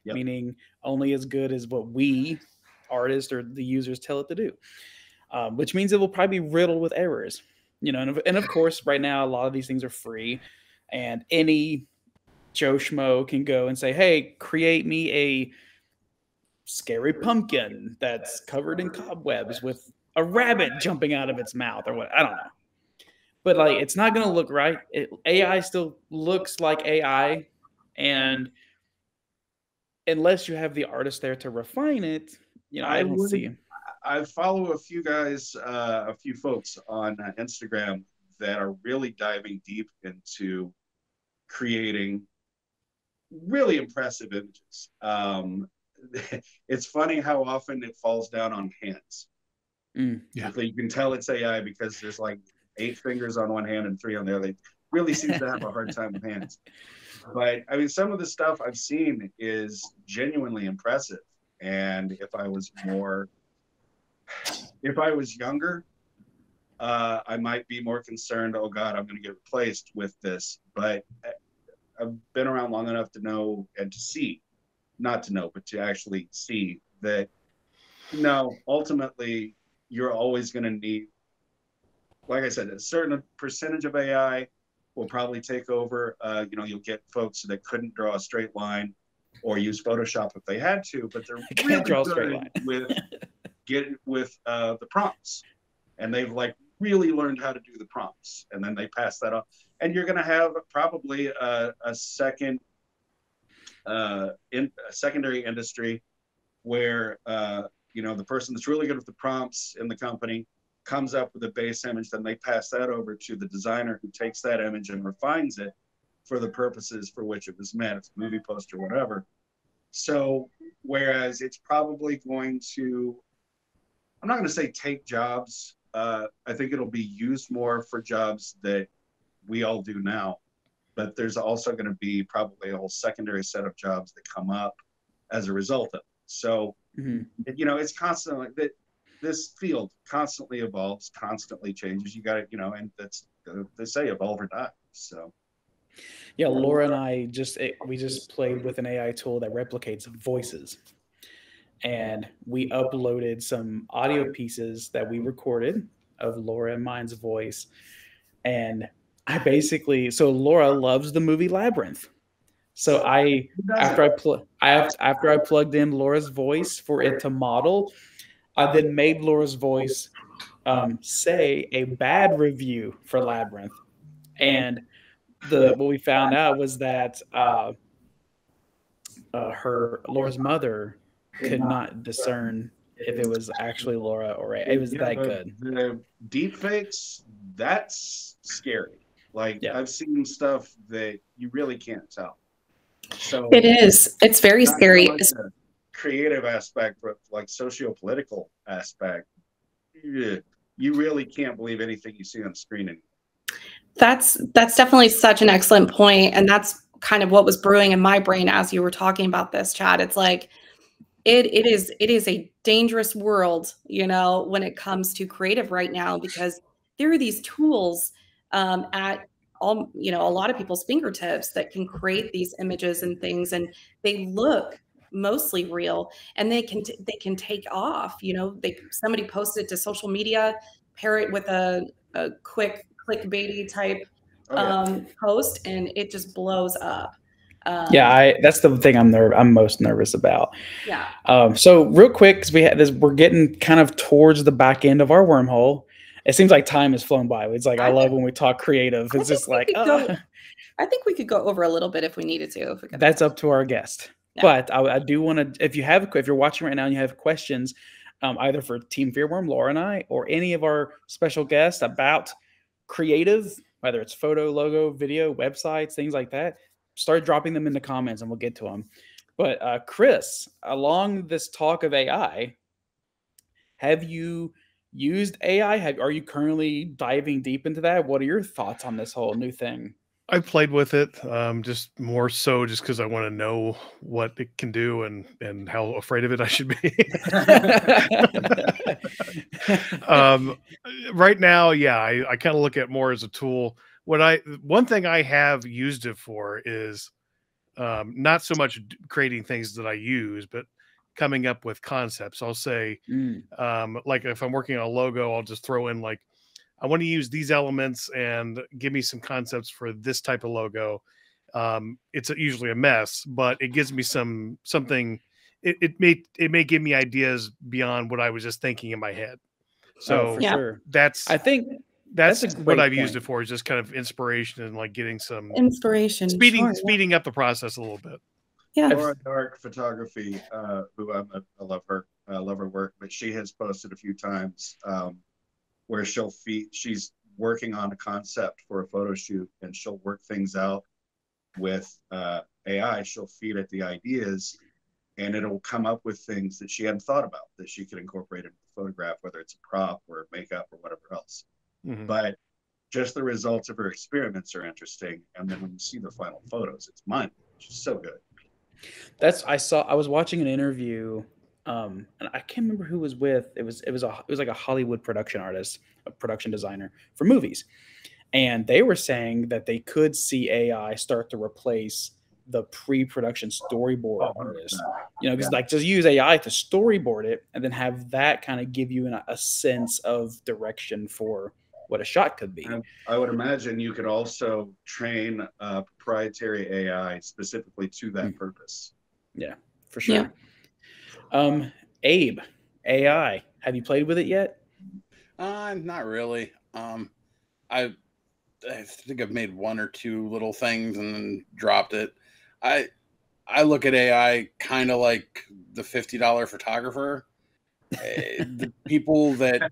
meaning only as good as what we artists or the users tell it to do, which means it will probably be riddled with errors. And of course, right now, a lot of these things are free, and any Joe Schmo can go and say, hey, create me a scary pumpkin that's covered in cobwebs with a rabbit jumping out of its mouth, or what, I don't know. But like, it's not going to look right. AI still looks like AI, and unless you have the artist there to refine it, I don't see. I follow a few guys, a few folks on Instagram that are really diving deep into creating really impressive images. It's funny how often it falls down on hands. Yeah. So you can tell it's AI because there's like 8 fingers on one hand and 3 on the other. It really seems to have a hard time with hands. But I mean, some of the stuff I've seen is genuinely impressive. And if I was younger, I might be more concerned, oh God, I'm going to get replaced with this. But I've been around long enough to know and to see, not to know, but to actually see that, ultimately, you're always going to need, like I said, a certain percentage of AI will probably take over. You'll get folks that couldn't draw a straight line or use Photoshop if they had to, but they're really draw a straight good line. with the prompts, and they've like really learned how to do the prompts, and then they pass that off. And you're going to have probably a secondary industry where the person that's really good with the prompts in the company comes up with a base image, then they pass that over to the designer who takes that image and refines it for the purposes for which it was meant. It's a movie poster, whatever. So whereas it's probably going to, I'm not going to say take jobs. I think it'll be used more for jobs that we all do now. But there's also going to be probably a whole secondary set of jobs that come up as a result of it. So, it's constantly, this field constantly evolves, constantly changes. You got to, and that's, they say evolve or die. So. Yeah, Laura and I we just played with an AI tool that replicates voices. And we uploaded some audio pieces that we recorded of Laura and mine's voice. And so Laura loves the movie Labyrinth. So after I plugged in Laura's voice for it to model, I then made Laura's voice say a bad review for Labyrinth. And what we found out was that Laura's mother could not discern if it was actually Laura or it was that good. The deep fakes, that's scary. Like, I've seen stuff that you really can't tell. So it is. It's very scary. Like the creative aspect, but like socio-political aspect, you really can't believe anything you see on the screen anymore. That's definitely such an excellent point, and that's kind of what was brewing in my brain as you were talking about this, Chad. It's like it is a dangerous world, when it comes to creative right now, because there are these tools at all, a lot of people's fingertips that can create these images and things, and they look mostly real, and they can take off. Somebody posted to social media, pair it with a quick clickbaity type post, and it just blows up. That's the thing I'm most nervous about. Yeah. So real quick, because we're getting kind of towards the back end of our wormhole. It seems like time has flown by. It's like I love when we talk creative. It's just like I think we could go over a little bit if we needed to. That's up to our guest. Yeah. But I do want to, if you're watching right now and you have questions, either for Team FearWorm, Laura and I, or any of our special guests about creative, whether it's photo, logo, video, websites, things like that, start dropping them in the comments and we'll get to them. But Chris, along this talk of AI, have you used AI? Are you currently diving deep into that? What are your thoughts on this whole new thing? I played with it, just more so just because I want to know what it can do and how afraid of it I should be. Right now, I kind of look at it more as a tool. One thing I have used it for is not so much creating things that I use, but coming up with concepts. I'll say, like if I'm working on a logo, I'll just throw in like, I want to use these elements and give me some concepts for this type of logo. It's usually a mess, but it gives me something. It may give me ideas beyond what I was just thinking in my head. So for sure. I think that's what I've used it for, is just kind of inspiration and like getting some inspiration, speeding up the process a little bit. Yeah. Laura Dark Photography, who I love her work, but she has posted a few times where she's working on a concept for a photo shoot, and she'll work things out with AI. She'll feed it the ideas, and it'll come up with things that she hadn't thought about that she could incorporate into the photograph, whether it's a prop or makeup or whatever else. But just the results of her experiments are interesting, and then when you see the final photos, it's mind-blowing. She's so good. I was watching an interview, and I can't remember who was with. It was like a Hollywood production artist, a production designer for movies, and they were saying that they could see AI start to replace the pre-production storyboard artist. Because like just use AI to storyboard it, and then have that kind of give you a sense of direction for what a shot could be. And I would imagine you could also train a proprietary AI specifically to that purpose. Yeah, for sure. Yeah. Abe, AI, have you played with it yet? Not really. I think I've made one or two little things and then dropped it. I look at AI kind of like the $50 photographer. The people that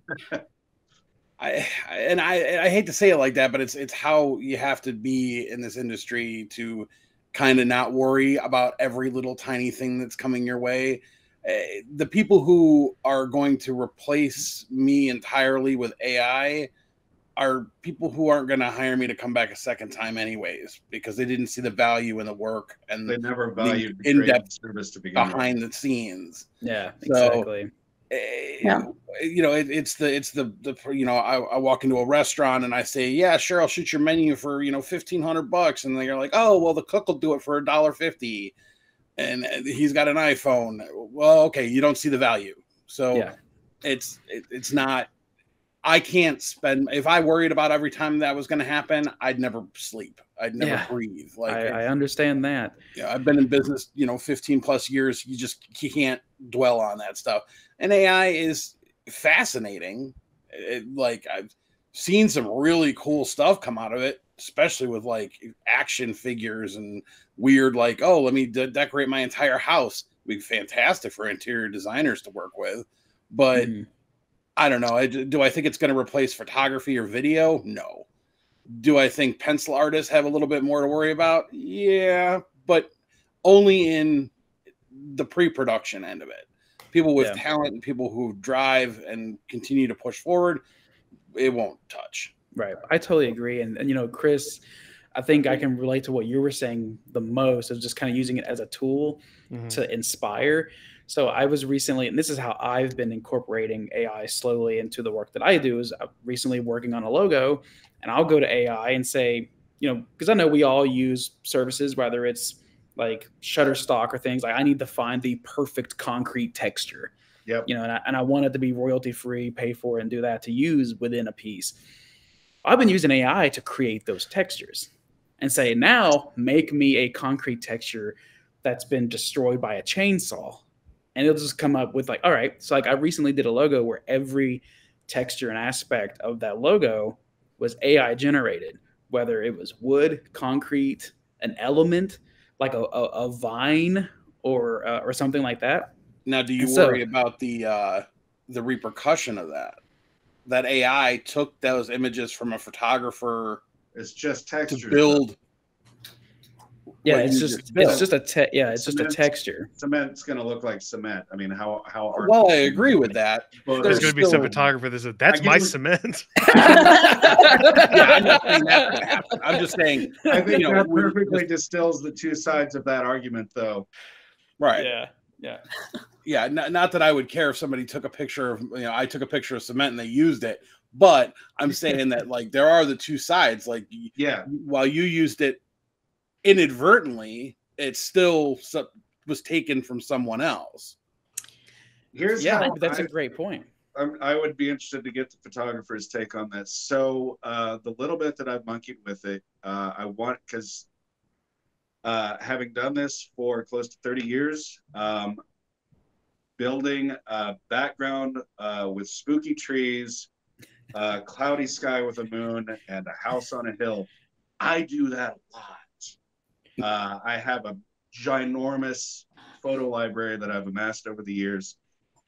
I hate to say it like that, but it's how you have to be in this industry to kind of not worry about every little tiny thing that's coming your way. The people who are going to replace me entirely with AI are people who aren't going to hire me to come back a second time anyways, because they didn't see the value in the work and They never valued the in-depth service to begin behind the scenes. Yeah, So, exactly. You know, it's the you know, I walk into a restaurant and I say, yeah, sure, I'll shoot your menu for, you know, $1,500, and they're like, oh, well, the cook will do it for $1.50, and he's got an iPhone. Well, okay, you don't see the value. So Yeah. it's not. I can't spend. If I worried about every time that was going to happen, I'd never sleep. I'd never breathe. Like I understand that. Yeah, I've been in business, you know, 15 plus years. You can't dwell on that stuff. And AI is fascinating. Like I've seen some really cool stuff come out of it, especially with like action figures and weird, like, oh, let me decorate my entire house. It'd be fantastic for interior designers to work with. But I don't know. Do I think it's going to replace photography or video? No. Do I think pencil artists have a little bit more to worry about? Yeah, but only in the pre-production end of it. People with talent and people who drive and continue to push forward, it won't touch. Right. I totally agree. And you know, Chris, I think I can relate to what you were saying the most, of just kind of using it as a tool to inspire. So I was recently, and this is how I've been incorporating AI slowly into the work that I do, is I'm recently working on a logo, and I'll go to AI and say, you know, because I know we all use services, whether it's like Shutterstock or things, like I need to find the perfect concrete texture. Yep. You know, and I want it to be royalty free, pay for it, and do that to use within a piece. I've been using AI to create those textures and say, now make me a concrete texture that's been destroyed by a chainsaw. And it'll just come up with like, all right. So like I recently did a logo where every texture and aspect of that logo was AI generated, whether it was wood, concrete, an element, like a vine or something like that. Now, do you worry about the repercussion of that? That AI took those images from a photographer. It's just texture to build. Yeah, it's just a texture. Cement's going to look like cement. I mean, how well, I agree with that. There's going to be some photographer that says, that's my cement. Yeah, I'm not saying that's what happened. I'm just saying. I think that perfectly distills the two sides of that argument, though. Right. Yeah. Yeah. Not that I would care if somebody took a picture of, you know, I took a picture of cement and they used it, but I'm saying that like there are the two sides. Like, yeah, while you used it inadvertently, it still was taken from someone else. That's a great point. I would be interested to get the photographer's take on this. So the little bit that I've monkeyed with it, I want, because having done this for close to 30 years, building a background with spooky trees, cloudy sky with a moon, and a house on a hill, I do that a lot. I have a ginormous photo library that I've amassed over the years.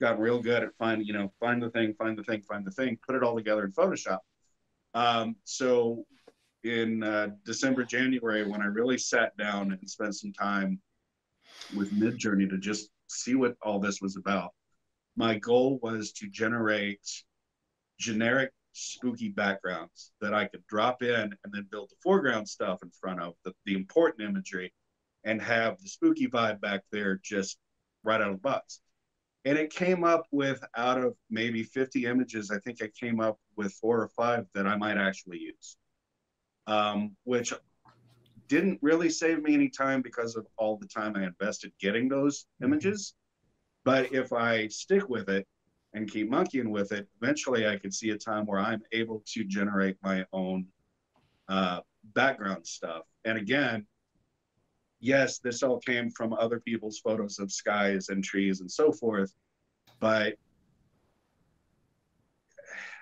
Got real good at find the thing, put it all together in Photoshop. So in December, January, when I really sat down and spent some time with Midjourney to just see what all this was about, my goal was to generate generic spooky backgrounds that I could drop in and then build the foreground stuff in front of the important imagery and have the spooky vibe back there just right out of the box. And it came up with, out of maybe 50 images, I think I came up with 4 or 5 that I might actually use, which didn't really save me any time because of all the time I invested getting those images. But if I stick with it and keep monkeying with it, eventually I could see a time where I'm able to generate my own background stuff. And again, yes, this all came from other people's photos of skies and trees and so forth, but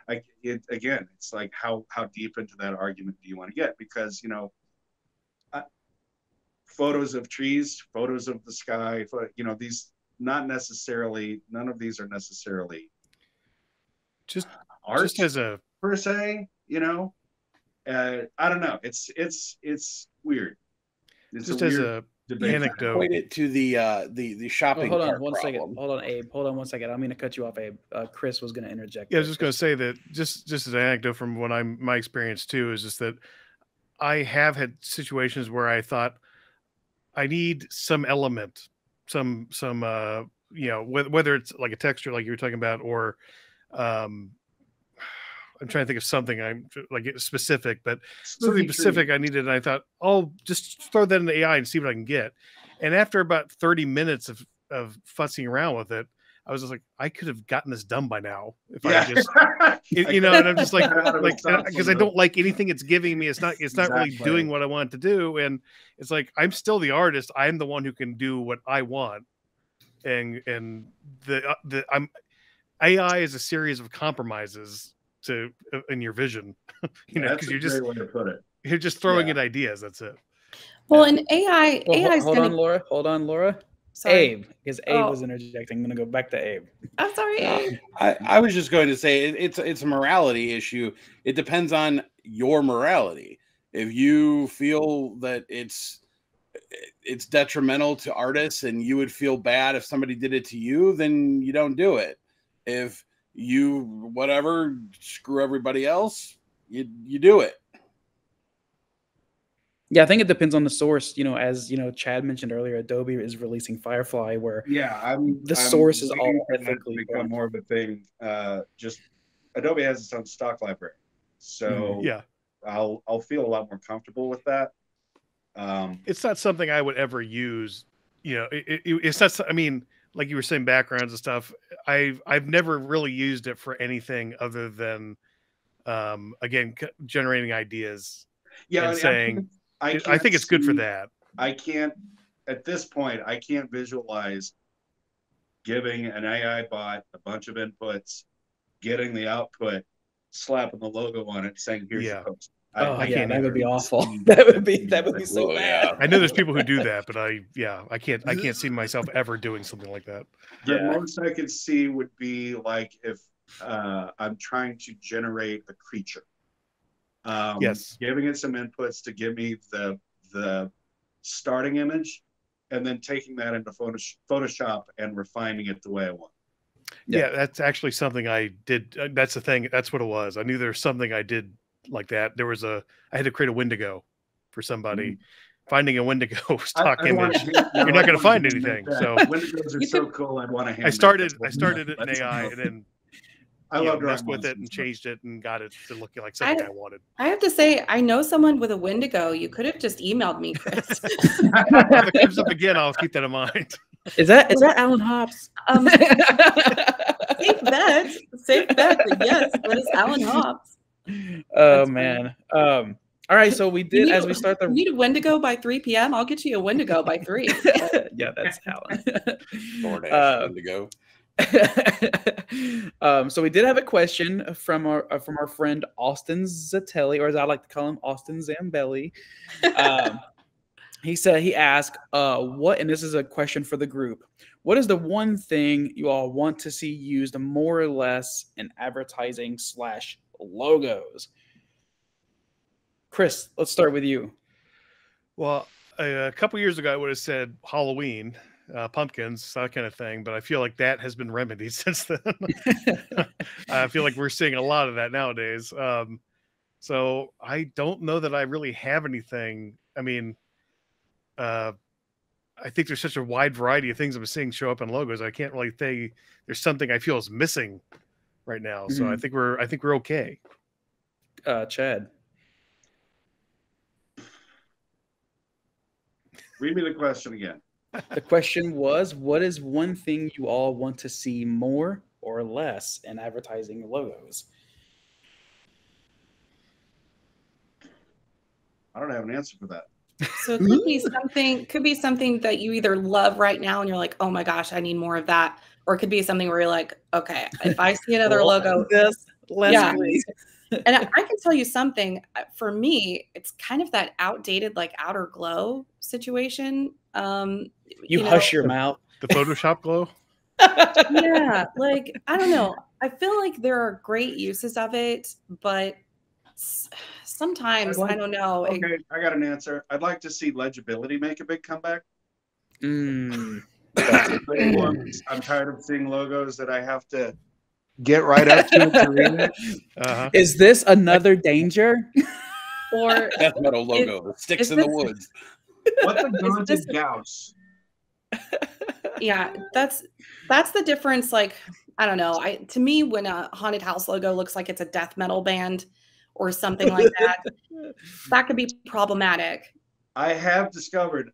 again, it's like how deep into that argument do you want to get? Because, you know, photos of trees, photos of the sky, you know, these none of these are necessarily just art just as a per se, you know. I don't know. It's weird. It's just a as weird a debate. anecdote. Equate it to the shopping hold on cart one second. problem. Hold on, Abe. Hold on one second. I'm going to cut you off, Abe. Chris was going to interject. Yeah, I was just going to say that just as an anecdote from my experience too is just that I have had situations where I thought I need some element, some you know, whether it's like a texture like you were talking about, or I'm trying to think of something I'm like specific, but something specific I needed. And I thought, I'll just throw that in the AI and see what I can get. And after about 30 minutes of fussing around with it, I was just like, I could have gotten this done by now if I just, you know. And I'm just like because I don't like anything it's giving me. It's not really doing what I want it to do. And it's like, I'm still the artist. I'm the one who can do what I want. And AI is a series of compromises in your vision, you know, because you're just throwing in ideas. That's it. Well, and AI, hold on, Laura. Sorry. Abe, because Abe was interjecting. I'm going to go back to Abe. I'm sorry, Abe. I was just going to say it's a morality issue. It depends on your morality. If you feel that it's detrimental to artists and you would feel bad if somebody did it to you, then you don't do it. If you screw everybody else, you do it. Yeah, I think it depends on the source. You know, as you know, Chad mentioned earlier, Adobe is releasing Firefly, where the source is all ethically become more of a thing. Just Adobe has its own stock library, so yeah, I'll feel a lot more comfortable with that. It's not something I would ever use. You know, it's not. I mean, like you were saying, backgrounds and stuff. I've never really used it for anything other than, again, generating ideas. Yeah, and saying. I think it's good for that. I can't, at this point, I can't visualize giving an AI bot a bunch of inputs, getting the output, slapping the logo on it, saying, "Here's your post." I can't. That would be awful. That would be so bad. I know there's people who do that, but I can't see myself ever doing something like that. The most I could see would be like if I'm trying to generate a creature. Yes, giving it some inputs to give me the starting image, and then taking that into Photoshop and refining it the way I want. Yeah, that's actually something I did. That's the thing. That's what it was. I knew there was something I did like that. I had to create a Wendigo for somebody. Finding a Wendigo stock image, you're not going to find anything. So Wendigos are so cool. I'd want to. I started it in AI, and then I love messed with it and changed it and got it to look like something I wanted. I have to say, I know someone with a Wendigo. You could have just emailed me, Chris. If it comes up again, I'll keep that in mind. Is that Alan Hobbs? Safe bet. Yes, that is Alan Hobbs. Oh man. All right, so we did as we start the. You need a Wendigo by 3 p.m. I'll get you a Wendigo by 3. Yeah, that's Alan. Wendigo. So we did have a question from our friend Austin Zatelli, or as I like to call him, Austin Zambelli. He asked, what, and this is a question for the group, what is the one thing you all want to see used more or less in advertising / logos? Chris, let's start with you. Well, a couple years ago, I would have said Halloween. Pumpkins, that kind of thing, but I feel like that has been remedied since then. I feel like we're seeing a lot of that nowadays. So I don't know that I really have anything. I mean, I think there's such a wide variety of things I'm seeing show up in logos. I can't really say there's something I feel is missing right now. So I think we're okay. Chad, read me the question again. The question was, what is one thing you all want to see more or less in advertising logos? I don't have an answer for that. So it could be something that you either love right now and you're like, oh my gosh, I need more of that. Or it could be something where you're like, okay, if I see another logo, Less, please. And I can tell you something, for me, it's kind of that outdated, like outer glow situation. You hush your mouth. The Photoshop glow? Yeah, like, I don't know. I feel like there are great uses of it, but sometimes, I don't know. Okay, I got an answer. I'd like to see legibility make a big comeback. Mm. I'm tired of seeing logos that I have to get right up to read it. Is this another danger? Or death metal logo that sticks in the woods. What's a daunted Gauss? Yeah, that's the difference. Like, I don't know. To me, when a haunted house logo looks like it's a death metal band or something like that, that could be problematic. I have discovered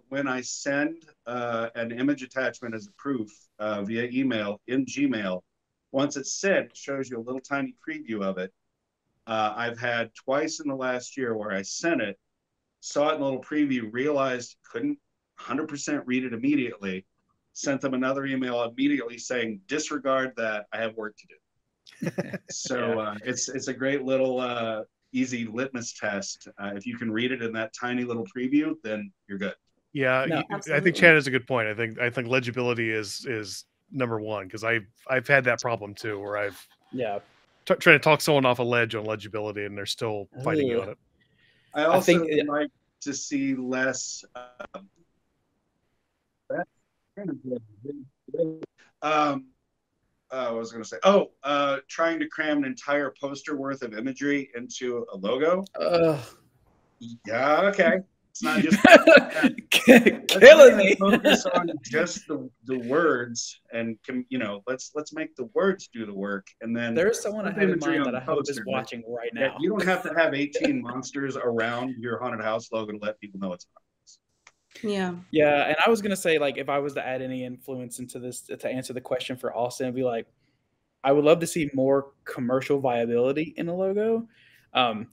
when I send an image attachment as a proof via email in Gmail, once it's sent, it shows you a little tiny preview of it. I've had twice in the last year where I sent it, saw it in a little preview, realized couldn't 100% read it immediately, sent them another email immediately saying, disregard that, I have work to do. So it's a great little easy litmus test. If you can read it in that tiny little preview, then you're good. Yeah, No, I think Chad has a good point. I think legibility is number one, because I've had that problem too, where I've tried to talk someone off a ledge on legibility and they're still fighting me on it. I also like to see less. I was going to say, trying to cram an entire poster worth of imagery into a logo. Yeah, okay. It's not just killing me. Focus on just the words, and let's make the words do the work. And then there's someone I have in mind that I hope is watching right now. You don't have to have 18 monsters around your haunted house logo to let people know it's haunted house. Yeah, and I was gonna say, like, if I was to add any influence into this to answer the question for Austin, it'd be like, I would love to see more commercial viability in a logo.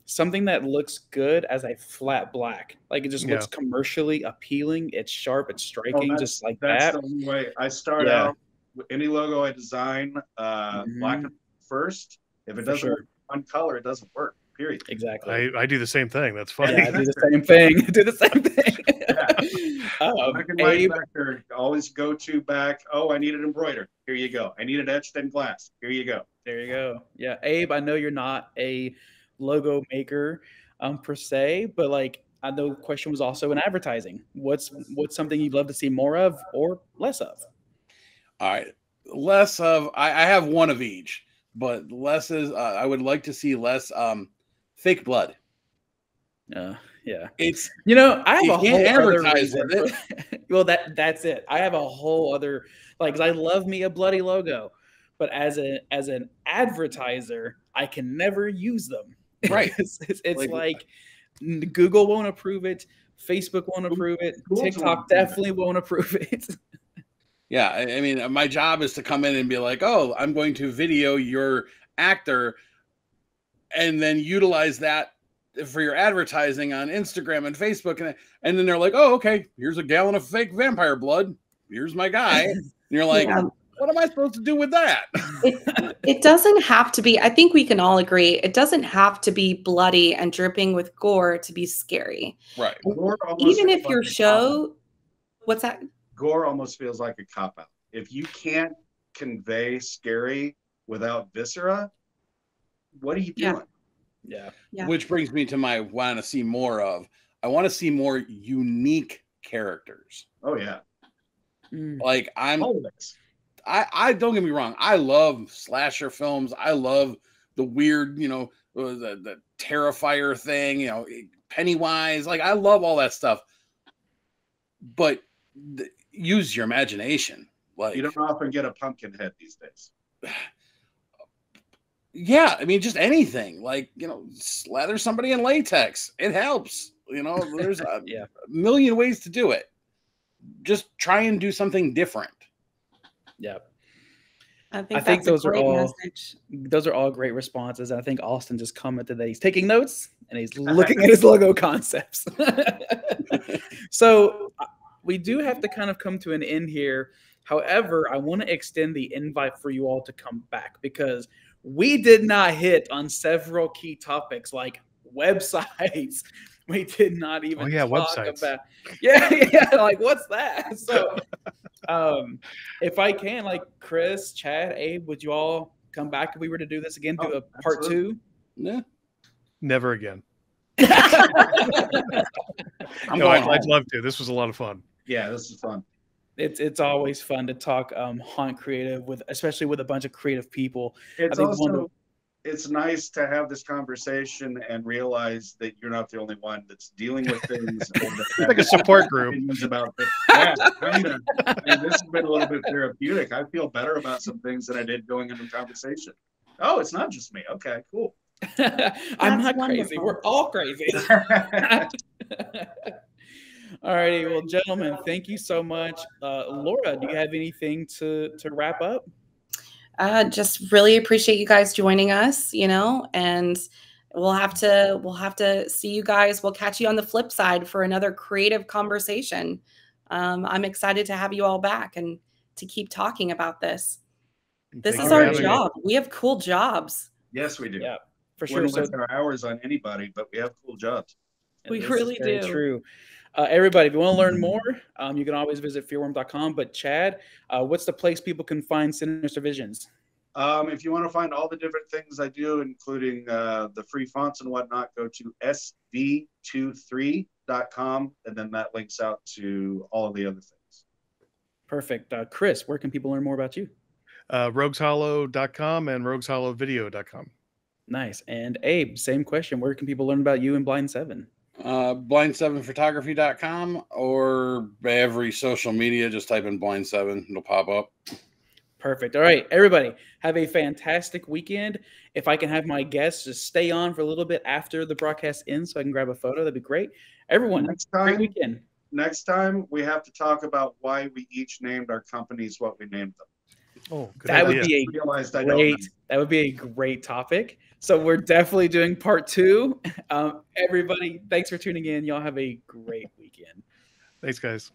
Something that looks good as a flat black, like it just looks commercially appealing. It's sharp, it's striking, just like that's that. The only way I start out with any logo I design, black first. If it doesn't work one color, it doesn't work. Period. Exactly. I do the same thing. That's funny. Yeah, I do the same thing. Black and white vector, always go to back. Oh, I need it embroidered. Here you go. I need it etched in glass. Here you go. There you go. Yeah, Abe, I know you're not a logo maker per se, but like I know the question was also in advertising. What's something you'd love to see more of or less of? All right, less of. I have one of each, but less is. I would like to see less fake blood. Yeah, it's I have a whole other reason. Well, that's it. I have a whole other because I love me a bloody logo, but as an advertiser, I can never use them. Right. it's like Google won't approve it, Facebook won't approve it, TikTok definitely won't approve it. Yeah, I mean, my job is to come in and be like, oh, I'm going to video your actor and then utilize that for your advertising on Instagram and Facebook. And then they're like, oh, okay, here's a gallon of fake vampire blood. Here's my guy. And you're like, what am I supposed to do with that? It doesn't have to be. I think we can all agree. It doesn't have to be bloody and dripping with gore to be scary. Right. Even if your show, what's that? Gore almost feels like a cop-out. If you can't convey scary without viscera, what are you doing? Yeah. Which brings me to my want to see more of. I want to see more unique characters. Oh yeah. Like I don't get me wrong. I love slasher films. I love the weird, the Terrifier thing, Pennywise. Like I love all that stuff. But use your imagination. Like you don't often get a pumpkin head these days. Yeah, I mean, just anything like, slather somebody in latex. It helps. There's a million ways to do it. Just try and do something different. Yeah. I think those are all great responses. And I think Austin just commented that he's taking notes and he's looking at his logo concepts. So we do have to kind of come to an end here. However, I want to extend the invite for you all to come back because we did not hit on several key topics like websites. We did not even talk websites. about yeah, like what's that? So if I can, like Chris, Chad, Abe, would you all come back if we were to do this again, do a part absolutely. 2? Yeah. Never again. I'm No, going I'd home. love to. This was a lot of fun. Yeah, this is fun. It's always fun to talk haunt creative with, especially with a bunch of creative people. It's I think also it's nice to have this conversation and realize that you're not the only one that's dealing with things. It's like a support group. About this. Yeah, kind of. And this has been a little bit therapeutic. I feel better about some things than I did going into the conversation. Oh, it's not just me. Okay, cool. I'm not crazy. We're all crazy. All righty. Well, gentlemen, thank you so much. Laura, do you have anything to wrap up? Just really appreciate you guys joining us, and we'll have to see you guys. We'll catch you on the flip side for another creative conversation. I'm excited to have you all back and to keep talking about this. This is our job. We have cool jobs. Yes, we do. Yeah, for sure. Wouldn't waste our hours on anybody, but we have cool jobs. We really do. True. Everybody, if you want to learn more, you can always visit fearworm.com. But Chad, what's the place people can find Sinister Visions? If you want to find all the different things I do, including the free fonts and whatnot, go to sv23.com, and then that links out to all of the other things. Perfect. Chris, where can people learn more about you? rogueshollow.com and rogueshollowvideo.com. Nice. And Abe, same question. Where can people learn about you and Blind 7? Blind7photography.com, or every social media, just type in Blind 7, it'll pop up. Perfect. All right, everybody, have a fantastic weekend. If I can have my guests just stay on for a little bit after the broadcast ends so I can grab a photo, that'd be great. Everyone, great weekend. Next time, we have to talk about why we each named our companies what we named them. Oh, good that idea. That would be a great topic. So we're definitely doing part 2. Everybody, thanks for tuning in. Y'all have a great weekend. Thanks, guys.